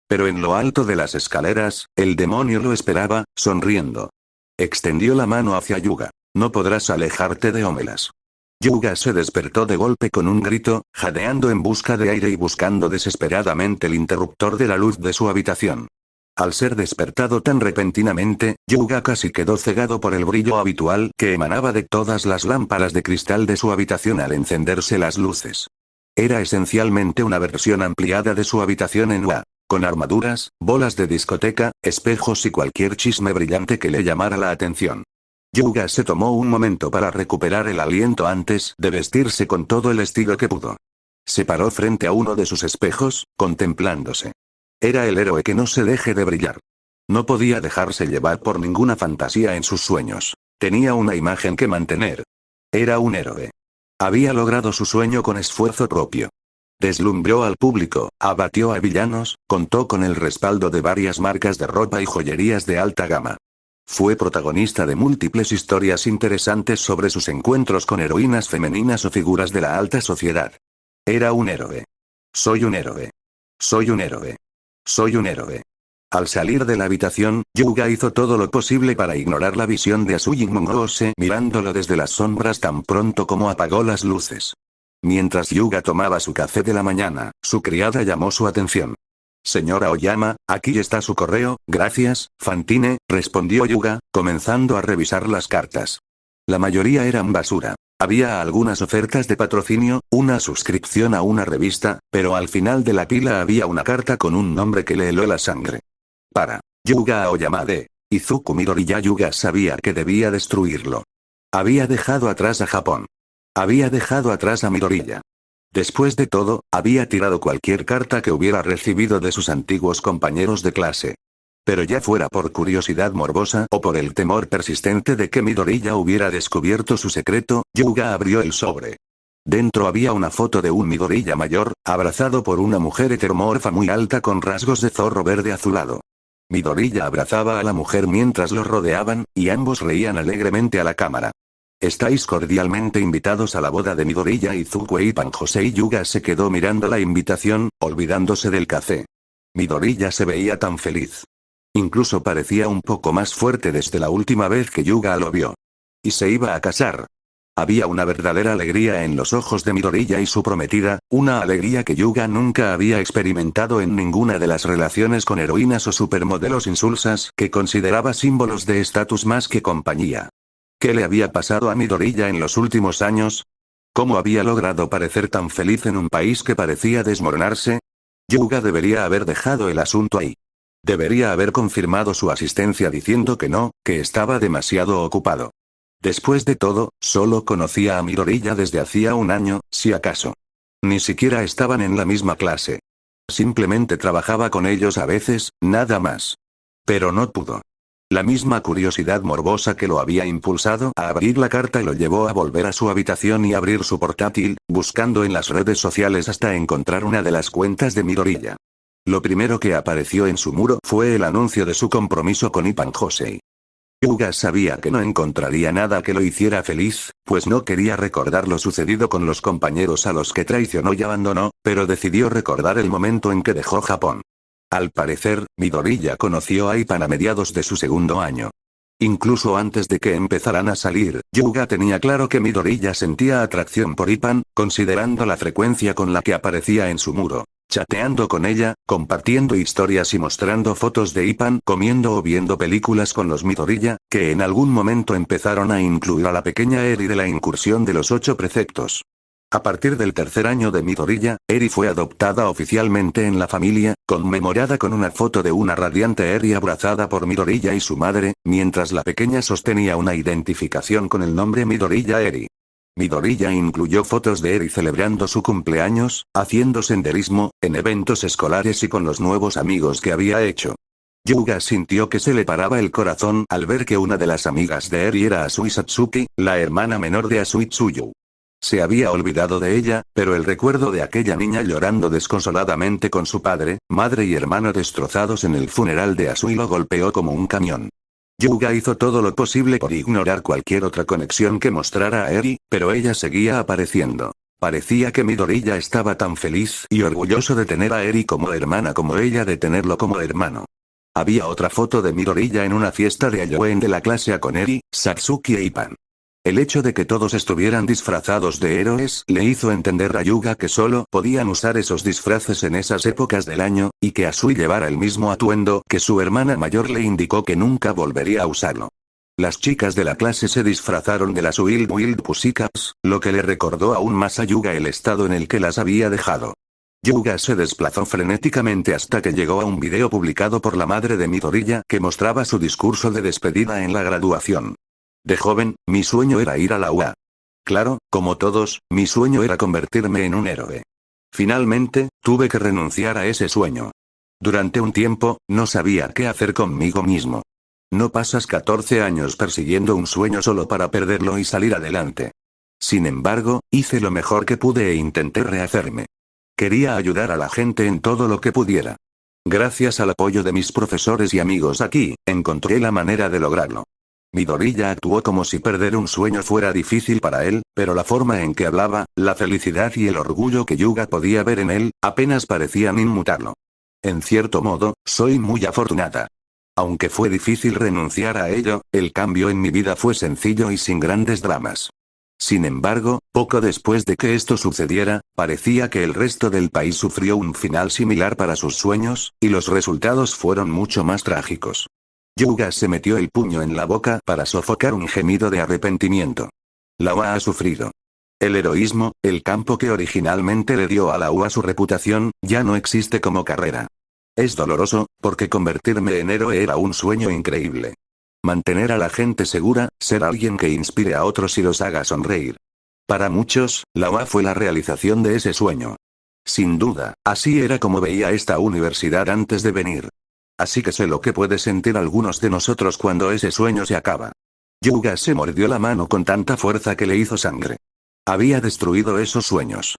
Pero en lo alto de las escaleras, el demonio lo esperaba, sonriendo. Extendió la mano hacia Yuga. No podrás alejarte de Omelas. Yuga se despertó de golpe con un grito, jadeando en busca de aire y buscando desesperadamente el interruptor de la luz de su habitación. Al ser despertado tan repentinamente, Yuga casi quedó cegado por el brillo habitual que emanaba de todas las lámparas de cristal de su habitación al encenderse las luces. Era esencialmente una versión ampliada de su habitación en UA, con armaduras, bolas de discoteca, espejos y cualquier chisme brillante que le llamara la atención. Yuga se tomó un momento para recuperar el aliento antes de vestirse con todo el estilo que pudo. Se paró frente a uno de sus espejos, contemplándose. Era el héroe que no se deje de brillar. No podía dejarse llevar por ninguna fantasía en sus sueños. Tenía una imagen que mantener. Era un héroe. Había logrado su sueño con esfuerzo propio. Deslumbró al público, abatió a villanos, contó con el respaldo de varias marcas de ropa y joyerías de alta gama. Fue protagonista de múltiples historias interesantes sobre sus encuentros con heroínas femeninas o figuras de la alta sociedad. Era un héroe. Soy un héroe. Soy un héroe. Soy un héroe. Al salir de la habitación, Yuga hizo todo lo posible para ignorar la visión de Asuyi Mongose mirándolo desde las sombras tan pronto como apagó las luces. Mientras Yuga tomaba su café de la mañana, su criada llamó su atención. Señora Oyama, aquí está su correo, gracias, Fantine, respondió Yuga, comenzando a revisar las cartas. La mayoría eran basura. Había algunas ofertas de patrocinio, una suscripción a una revista, pero al final de la pila había una carta con un nombre que le heló la sangre. Para Yuga Aoyama de Izuku Midoriya. Yuga sabía que debía destruirlo. Había dejado atrás a Japón. Había dejado atrás a Midoriya. Después de todo, había tirado cualquier carta que hubiera recibido de sus antiguos compañeros de clase. Pero ya fuera por curiosidad morbosa o por el temor persistente de que Midoriya hubiera descubierto su secreto, Yuga abrió el sobre. Dentro había una foto de un Midoriya mayor, abrazado por una mujer heteromorfa muy alta con rasgos de zorro verde azulado. Midoriya abrazaba a la mujer mientras los rodeaban, y ambos reían alegremente a la cámara. Estáis cordialmente invitados a la boda de Midoriya y Izuku Panjose. Yuga se quedó mirando la invitación, olvidándose del café. Midoriya se veía tan feliz. Incluso parecía un poco más fuerte desde la última vez que Yuga lo vio. Y se iba a casar. Había una verdadera alegría en los ojos de Midoriya y su prometida, una alegría que Yuga nunca había experimentado en ninguna de las relaciones con heroínas o supermodelos insulsas que consideraba símbolos de estatus más que compañía. ¿Qué le había pasado a Midoriya en los últimos años? ¿Cómo había logrado parecer tan feliz en un país que parecía desmoronarse? Yuga debería haber dejado el asunto ahí. Debería haber confirmado su asistencia diciendo que no, que estaba demasiado ocupado. Después de todo, solo conocía a Midoriya desde hacía un año, si acaso. Ni siquiera estaban en la misma clase. Simplemente trabajaba con ellos a veces, nada más. Pero no pudo. La misma curiosidad morbosa que lo había impulsado a abrir la carta lo llevó a volver a su habitación y abrir su portátil, buscando en las redes sociales hasta encontrar una de las cuentas de Midoriya. Lo primero que apareció en su muro fue el anuncio de su compromiso con Ippan Josei. Yuga sabía que no encontraría nada que lo hiciera feliz, pues no quería recordar lo sucedido con los compañeros a los que traicionó y abandonó, pero decidió recordar el momento en que dejó Japón. Al parecer, Midoriya conoció a Ippan a mediados de su segundo año. Incluso antes de que empezaran a salir, Yuga tenía claro que Midoriya sentía atracción por Ippan, considerando la frecuencia con la que aparecía en su muro, chateando con ella, compartiendo historias y mostrando fotos de Ippan comiendo o viendo películas con los Midoriya, que en algún momento empezaron a incluir a la pequeña Eri de la incursión de los 8 preceptos. A partir del tercer año de Midoriya, Eri fue adoptada oficialmente en la familia, conmemorada con una foto de una radiante Eri abrazada por Midoriya y su madre, mientras la pequeña sostenía una identificación con el nombre Midoriya Eri. Midoriya incluyó fotos de Eri celebrando su cumpleaños, haciendo senderismo, en eventos escolares y con los nuevos amigos que había hecho. Yuga sintió que se le paraba el corazón al ver que una de las amigas de Eri era Asui Satsuki, la hermana menor de Asui Tsuyu. Se había olvidado de ella, pero el recuerdo de aquella niña llorando desconsoladamente con su padre, madre y hermano destrozados en el funeral de Asui lo golpeó como un camión. Yuga hizo todo lo posible por ignorar cualquier otra conexión que mostrara a Eri, pero ella seguía apareciendo. Parecía que Midoriya estaba tan feliz y orgulloso de tener a Eri como hermana como ella de tenerlo como hermano. Había otra foto de Midoriya en una fiesta de Halloween de la clase con Eri, Satsuki e Ippan. El hecho de que todos estuvieran disfrazados de héroes le hizo entender a Yuga que solo podían usar esos disfraces en esas épocas del año, y que Asui llevara el mismo atuendo que su hermana mayor le indicó que nunca volvería a usarlo. Las chicas de la clase se disfrazaron de las Wild Pussycats, lo que le recordó aún más a Yuga el estado en el que las había dejado. Yuga se desplazó frenéticamente hasta que llegó a un video publicado por la madre de Midoriya que mostraba su discurso de despedida en la graduación. De joven, mi sueño era ir a la UA. Claro, como todos, mi sueño era convertirme en un héroe. Finalmente, tuve que renunciar a ese sueño. Durante un tiempo, no sabía qué hacer conmigo mismo. No pasas 14 años persiguiendo un sueño solo para perderlo y salir adelante. Sin embargo, hice lo mejor que pude e intenté rehacerme. Quería ayudar a la gente en todo lo que pudiera. Gracias al apoyo de mis profesores y amigos aquí, encontré la manera de lograrlo. Midoriya actuó como si perder un sueño fuera difícil para él, pero la forma en que hablaba, la felicidad y el orgullo que Yuga podía ver en él, apenas parecían inmutarlo. En cierto modo, soy muy afortunada. Aunque fue difícil renunciar a ello, el cambio en mi vida fue sencillo y sin grandes dramas. Sin embargo, poco después de que esto sucediera, parecía que el resto del país sufrió un final similar para sus sueños, y los resultados fueron mucho más trágicos. Yuga se metió el puño en la boca para sofocar un gemido de arrepentimiento. La UA ha sufrido. El heroísmo, el campo que originalmente le dio a la UA su reputación, ya no existe como carrera. Es doloroso, porque convertirme en héroe era un sueño increíble. Mantener a la gente segura, ser alguien que inspire a otros y los haga sonreír. Para muchos, la UA fue la realización de ese sueño. Sin duda, así era como veía esta universidad antes de venir. Así que sé lo que puede sentir algunos de nosotros cuando ese sueño se acaba. Yuga se mordió la mano con tanta fuerza que le hizo sangre. Había destruido esos sueños.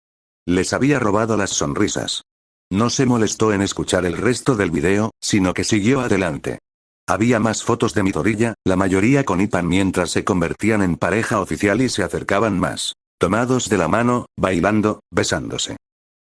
Les había robado las sonrisas. No se molestó en escuchar el resto del video, sino que siguió adelante. Había más fotos de Midoriya, la mayoría con Ippan mientras se convertían en pareja oficial y se acercaban más. Tomados de la mano, bailando, besándose.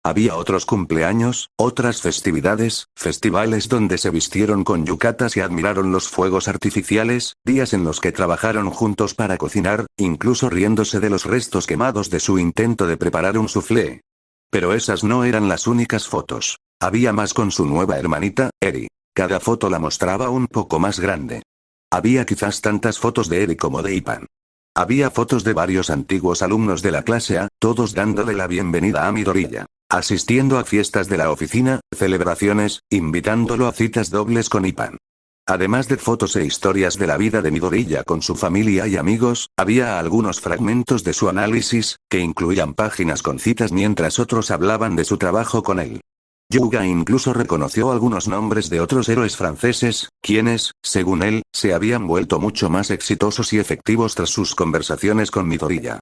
Había otros cumpleaños, otras festividades, festivales donde se vistieron con yucatas y admiraron los fuegos artificiales, días en los que trabajaron juntos para cocinar, incluso riéndose de los restos quemados de su intento de preparar un soufflé. Pero esas no eran las únicas fotos. Había más con su nueva hermanita, Eri. Cada foto la mostraba un poco más grande. Había quizás tantas fotos de Eri como de Ipan. Había fotos de varios antiguos alumnos de la clase A, todos dándole la bienvenida a Midoriya, asistiendo a fiestas de la oficina, celebraciones, invitándolo a citas dobles con Ipan. Además de fotos e historias de la vida de Midoriya con su familia y amigos, había algunos fragmentos de su análisis, que incluían páginas con citas mientras otros hablaban de su trabajo con él. Yuga incluso reconoció algunos nombres de otros héroes franceses, quienes, según él, se habían vuelto mucho más exitosos y efectivos tras sus conversaciones con Midoriya.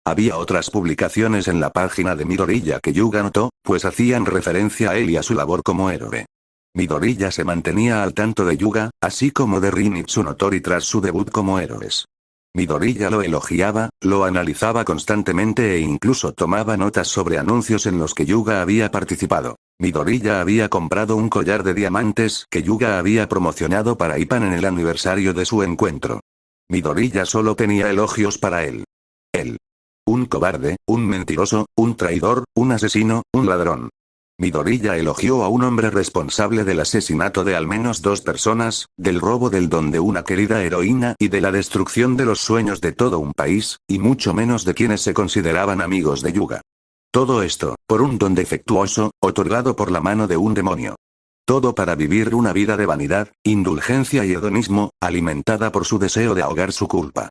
Había otras publicaciones en la página de Midoriya que Yuga notó, pues hacían referencia a él y a su labor como héroe. Midoriya se mantenía al tanto de Yuga, así como de Rin y Tsunotori tras su debut como héroes. Midoriya lo elogiaba, lo analizaba constantemente e incluso tomaba notas sobre anuncios en los que Yuga había participado. Midoriya había comprado un collar de diamantes que Yuga había promocionado para Ipan en el aniversario de su encuentro. Midoriya solo tenía elogios para él. Él. Un cobarde, un mentiroso, un traidor, un asesino, un ladrón. Midoriya elogió a un hombre responsable del asesinato de al menos 2 personas, del robo del don de una querida heroína y de la destrucción de los sueños de todo un país, y mucho menos de quienes se consideraban amigos de Yuga. Todo esto, por un don defectuoso, otorgado por la mano de un demonio. Todo para vivir una vida de vanidad, indulgencia y hedonismo, alimentada por su deseo de ahogar su culpa.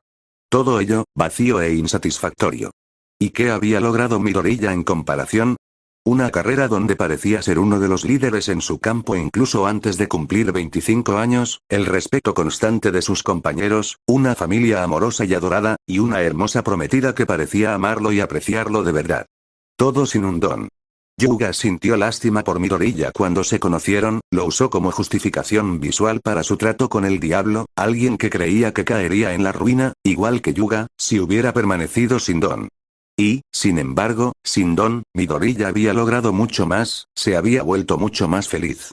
Todo ello, vacío e insatisfactorio. ¿Y qué había logrado Midoriya en comparación? Una carrera donde parecía ser uno de los líderes en su campo incluso antes de cumplir 25 años, el respeto constante de sus compañeros, una familia amorosa y adorada, y una hermosa prometida que parecía amarlo y apreciarlo de verdad. Todo sin un don. Yuga sintió lástima por Midoriya cuando se conocieron, lo usó como justificación visual para su trato con el diablo, alguien que creía que caería en la ruina, igual que Yuga, si hubiera permanecido sin don. Y, sin embargo, sin don, Midoriya había logrado mucho más, se había vuelto mucho más feliz.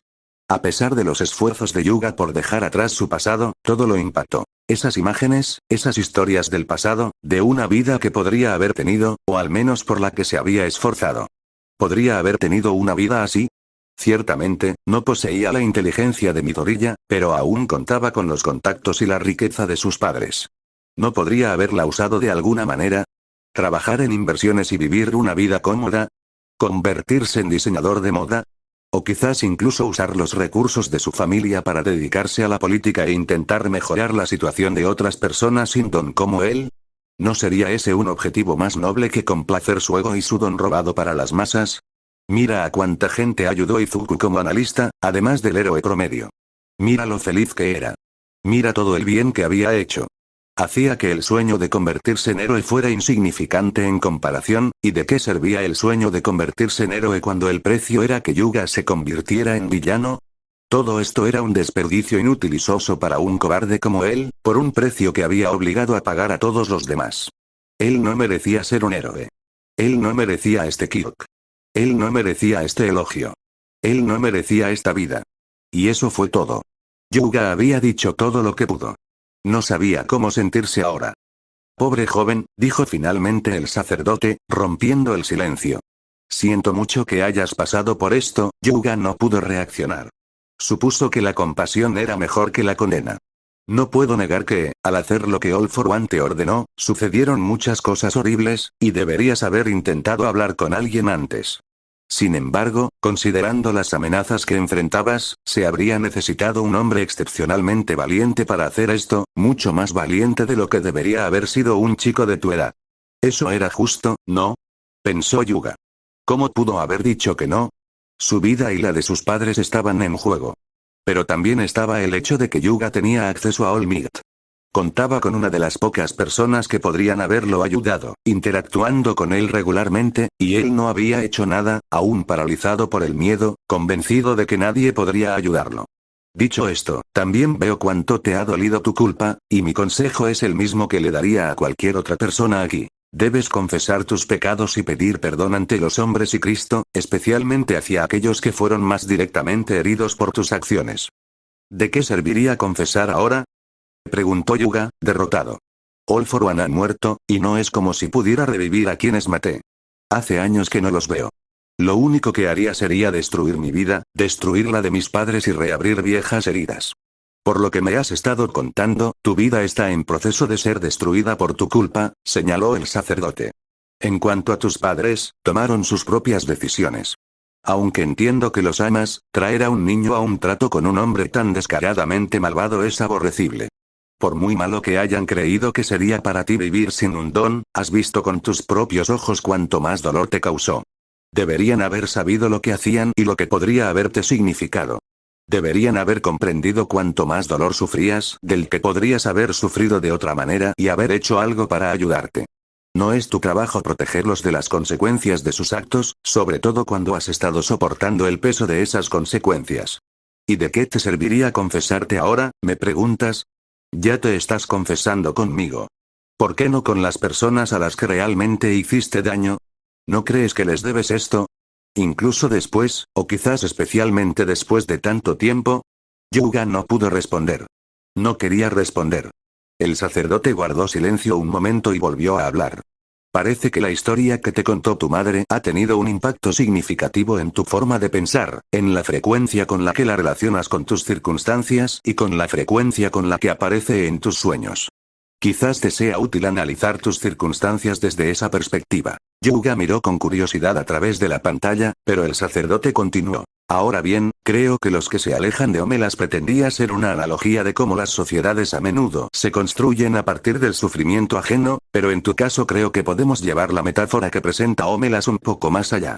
A pesar de los esfuerzos de Yuga por dejar atrás su pasado, todo lo impactó. Esas imágenes, esas historias del pasado, de una vida que podría haber tenido, o al menos por la que se había esforzado. ¿Podría haber tenido una vida así? Ciertamente, no poseía la inteligencia de Midoriya, pero aún contaba con los contactos y la riqueza de sus padres. ¿No podría haberla usado de alguna manera? ¿Trabajar en inversiones y vivir una vida cómoda? ¿Convertirse en diseñador de moda? ¿O quizás incluso usar los recursos de su familia para dedicarse a la política e intentar mejorar la situación de otras personas sin don como él? ¿No sería ese un objetivo más noble que complacer su ego y su don robado para las masas? Mira a cuánta gente ayudó Izuku como analista, además del héroe promedio. Mira lo feliz que era. Mira todo el bien que había hecho. Hacía que el sueño de convertirse en héroe fuera insignificante en comparación, ¿y de qué servía el sueño de convertirse en héroe cuando el precio era que Yuga se convirtiera en villano? Todo esto era un desperdicio inútil y soso para un cobarde como él, por un precio que había obligado a pagar a todos los demás. Él no merecía ser un héroe. Él no merecía este Kyok. Él no merecía este elogio. Él no merecía esta vida. Y eso fue todo. Yuga había dicho todo lo que pudo. No sabía cómo sentirse ahora. Pobre joven, dijo finalmente el sacerdote, rompiendo el silencio. Siento mucho que hayas pasado por esto. Yuga no pudo reaccionar. Supuso que la compasión era mejor que la condena. No puedo negar que, al hacer lo que All for One te ordenó, sucedieron muchas cosas horribles, y deberías haber intentado hablar con alguien antes. Sin embargo, considerando las amenazas que enfrentabas, se habría necesitado un hombre excepcionalmente valiente para hacer esto, mucho más valiente de lo que debería haber sido un chico de tu edad. ¿Eso era justo, no? Pensó Yuga. ¿Cómo pudo haber dicho que no? Su vida y la de sus padres estaban en juego. Pero también estaba el hecho de que Yuga tenía acceso a All Might. Contaba con una de las pocas personas que podrían haberlo ayudado, interactuando con él regularmente, y él no había hecho nada, aún paralizado por el miedo, convencido de que nadie podría ayudarlo. Dicho esto, también veo cuánto te ha dolido tu culpa, y mi consejo es el mismo que le daría a cualquier otra persona aquí. Debes confesar tus pecados y pedir perdón ante los hombres y Cristo, especialmente hacia aquellos que fueron más directamente heridos por tus acciones. ¿De qué serviría confesar ahora?, preguntó Yuga, derrotado. All For One ha muerto, y no es como si pudiera revivir a quienes maté. Hace años que no los veo. Lo único que haría sería destruir mi vida, destruir la de mis padres y reabrir viejas heridas. Por lo que me has estado contando, tu vida está en proceso de ser destruida por tu culpa, señaló el sacerdote. En cuanto a tus padres, tomaron sus propias decisiones. Aunque entiendo que los amas, traer a un niño a un trato con un hombre tan descaradamente malvado es aborrecible. Por muy malo que hayan creído que sería para ti vivir sin un don, has visto con tus propios ojos cuánto más dolor te causó. Deberían haber sabido lo que hacían y lo que podría haberte significado. Deberían haber comprendido cuánto más dolor sufrías del que podrías haber sufrido de otra manera y haber hecho algo para ayudarte. No es tu trabajo protegerlos de las consecuencias de sus actos, sobre todo cuando has estado soportando el peso de esas consecuencias. ¿Y de qué te serviría confesarte ahora, me preguntas? Ya te estás confesando conmigo. ¿Por qué no con las personas a las que realmente hiciste daño? ¿No crees que les debes esto? Incluso después, o quizás especialmente después de tanto tiempo. Yuga no pudo responder. No quería responder. El sacerdote guardó silencio un momento y volvió a hablar. Parece que la historia que te contó tu madre ha tenido un impacto significativo en tu forma de pensar, en la frecuencia con la que la relacionas con tus circunstancias y con la frecuencia con la que aparece en tus sueños. Quizás te sea útil analizar tus circunstancias desde esa perspectiva. Yuga miró con curiosidad a través de la pantalla, pero el sacerdote continuó. Ahora bien, creo que los que se alejan de Omelas pretendía ser una analogía de cómo las sociedades a menudo se construyen a partir del sufrimiento ajeno, pero en tu caso creo que podemos llevar la metáfora que presenta Omelas un poco más allá.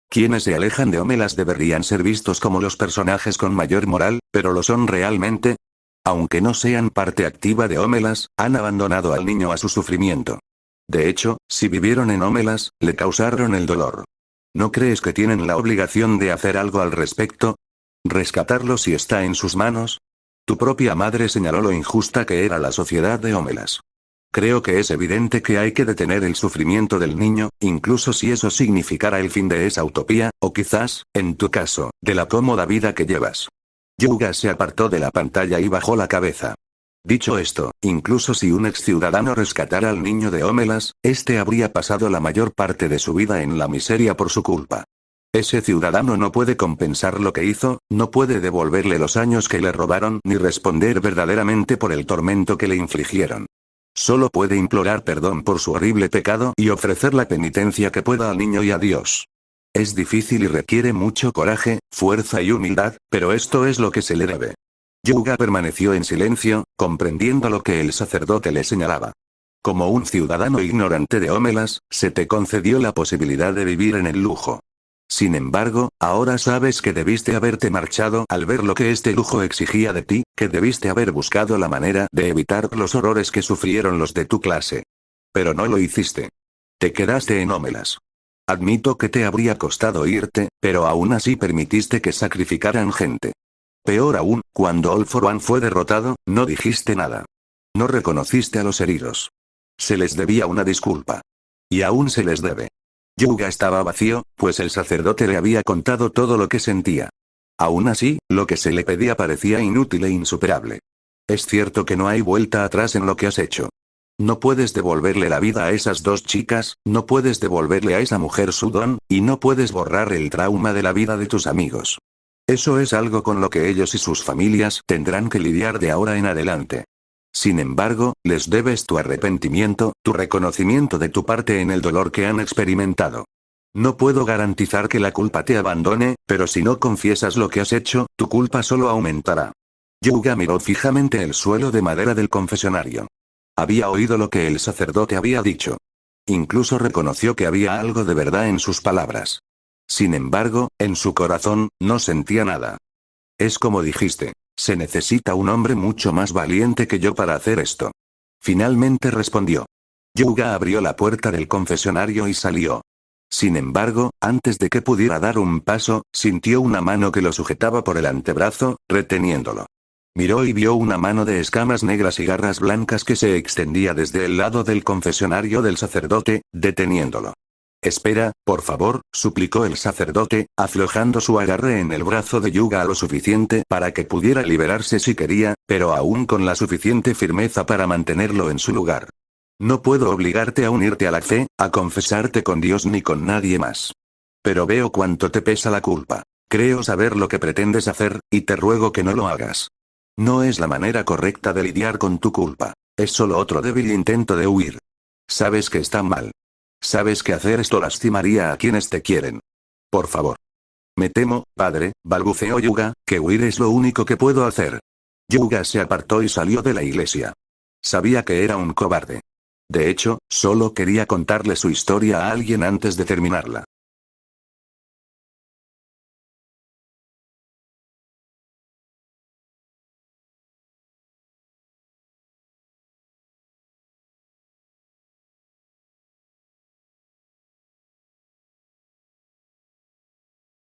Quienes se alejan de Omelas deberían ser vistos como los personajes con mayor moral, pero ¿lo son realmente? Aunque no sean parte activa de Omelas, han abandonado al niño a su sufrimiento. De hecho, si vivieron en Omelas, le causaron el dolor. ¿No crees que tienen la obligación de hacer algo al respecto? ¿Rescatarlo si está en sus manos? Tu propia madre señaló lo injusta que era la sociedad de Omelas. Creo que es evidente que hay que detener el sufrimiento del niño, incluso si eso significara el fin de esa utopía, o quizás, en tu caso, de la cómoda vida que llevas. Yuga se apartó de la pantalla y bajó la cabeza. Dicho esto, incluso si un exciudadano rescatara al niño de Omelas, este habría pasado la mayor parte de su vida en la miseria por su culpa. Ese ciudadano no puede compensar lo que hizo, no puede devolverle los años que le robaron ni responder verdaderamente por el tormento que le infligieron. Solo puede implorar perdón por su horrible pecado y ofrecer la penitencia que pueda al niño y a Dios. Es difícil y requiere mucho coraje, fuerza y humildad, pero esto es lo que se le debe. Yuga permaneció en silencio, comprendiendo lo que el sacerdote le señalaba. Como un ciudadano ignorante de Omelas, se te concedió la posibilidad de vivir en el lujo. Sin embargo, ahora sabes que debiste haberte marchado al ver lo que este lujo exigía de ti, que debiste haber buscado la manera de evitar los horrores que sufrieron los de tu clase. Pero no lo hiciste. Te quedaste en Omelas. Admito que te habría costado irte, pero aún así permitiste que sacrificaran gente. Peor aún, cuando All For One fue derrotado, no dijiste nada. No reconociste a los heridos. Se les debía una disculpa. Y aún se les debe. Yuga estaba vacío, pues el sacerdote le había contado todo lo que sentía. Aún así, lo que se le pedía parecía inútil e insuperable. Es cierto que no hay vuelta atrás en lo que has hecho. No puedes devolverle la vida a esas dos chicas, no puedes devolverle a esa mujer su don, y no puedes borrar el trauma de la vida de tus amigos. Eso es algo con lo que ellos y sus familias tendrán que lidiar de ahora en adelante. Sin embargo, les debes tu arrepentimiento, tu reconocimiento de tu parte en el dolor que han experimentado. No puedo garantizar que la culpa te abandone, pero si no confiesas lo que has hecho, tu culpa solo aumentará. Yuga miró fijamente el suelo de madera del confesionario. Había oído lo que el sacerdote había dicho. Incluso reconoció que había algo de verdad en sus palabras. Sin embargo, en su corazón, no sentía nada. Es como dijiste, se necesita un hombre mucho más valiente que yo para hacer esto. Finalmente respondió. Yuga abrió la puerta del confesionario y salió. Sin embargo, antes de que pudiera dar un paso, sintió una mano que lo sujetaba por el antebrazo, reteniéndolo. Miró y vio una mano de escamas negras y garras blancas que se extendía desde el lado del confesionario del sacerdote, deteniéndolo. Espera, por favor, suplicó el sacerdote, aflojando su agarre en el brazo de Yuga lo suficiente para que pudiera liberarse si quería, pero aún con la suficiente firmeza para mantenerlo en su lugar. No puedo obligarte a unirte a la fe, a confesarte con Dios ni con nadie más. Pero veo cuánto te pesa la culpa. Creo saber lo que pretendes hacer, y te ruego que no lo hagas. No es la manera correcta de lidiar con tu culpa. Es solo otro débil intento de huir. Sabes que está mal. Sabes que hacer esto lastimaría a quienes te quieren. Por favor. Me temo, padre, balbuceó Yuga, que huir es lo único que puedo hacer. Yuga se apartó y salió de la iglesia. Sabía que era un cobarde. De hecho, solo quería contarle su historia a alguien antes de terminarla.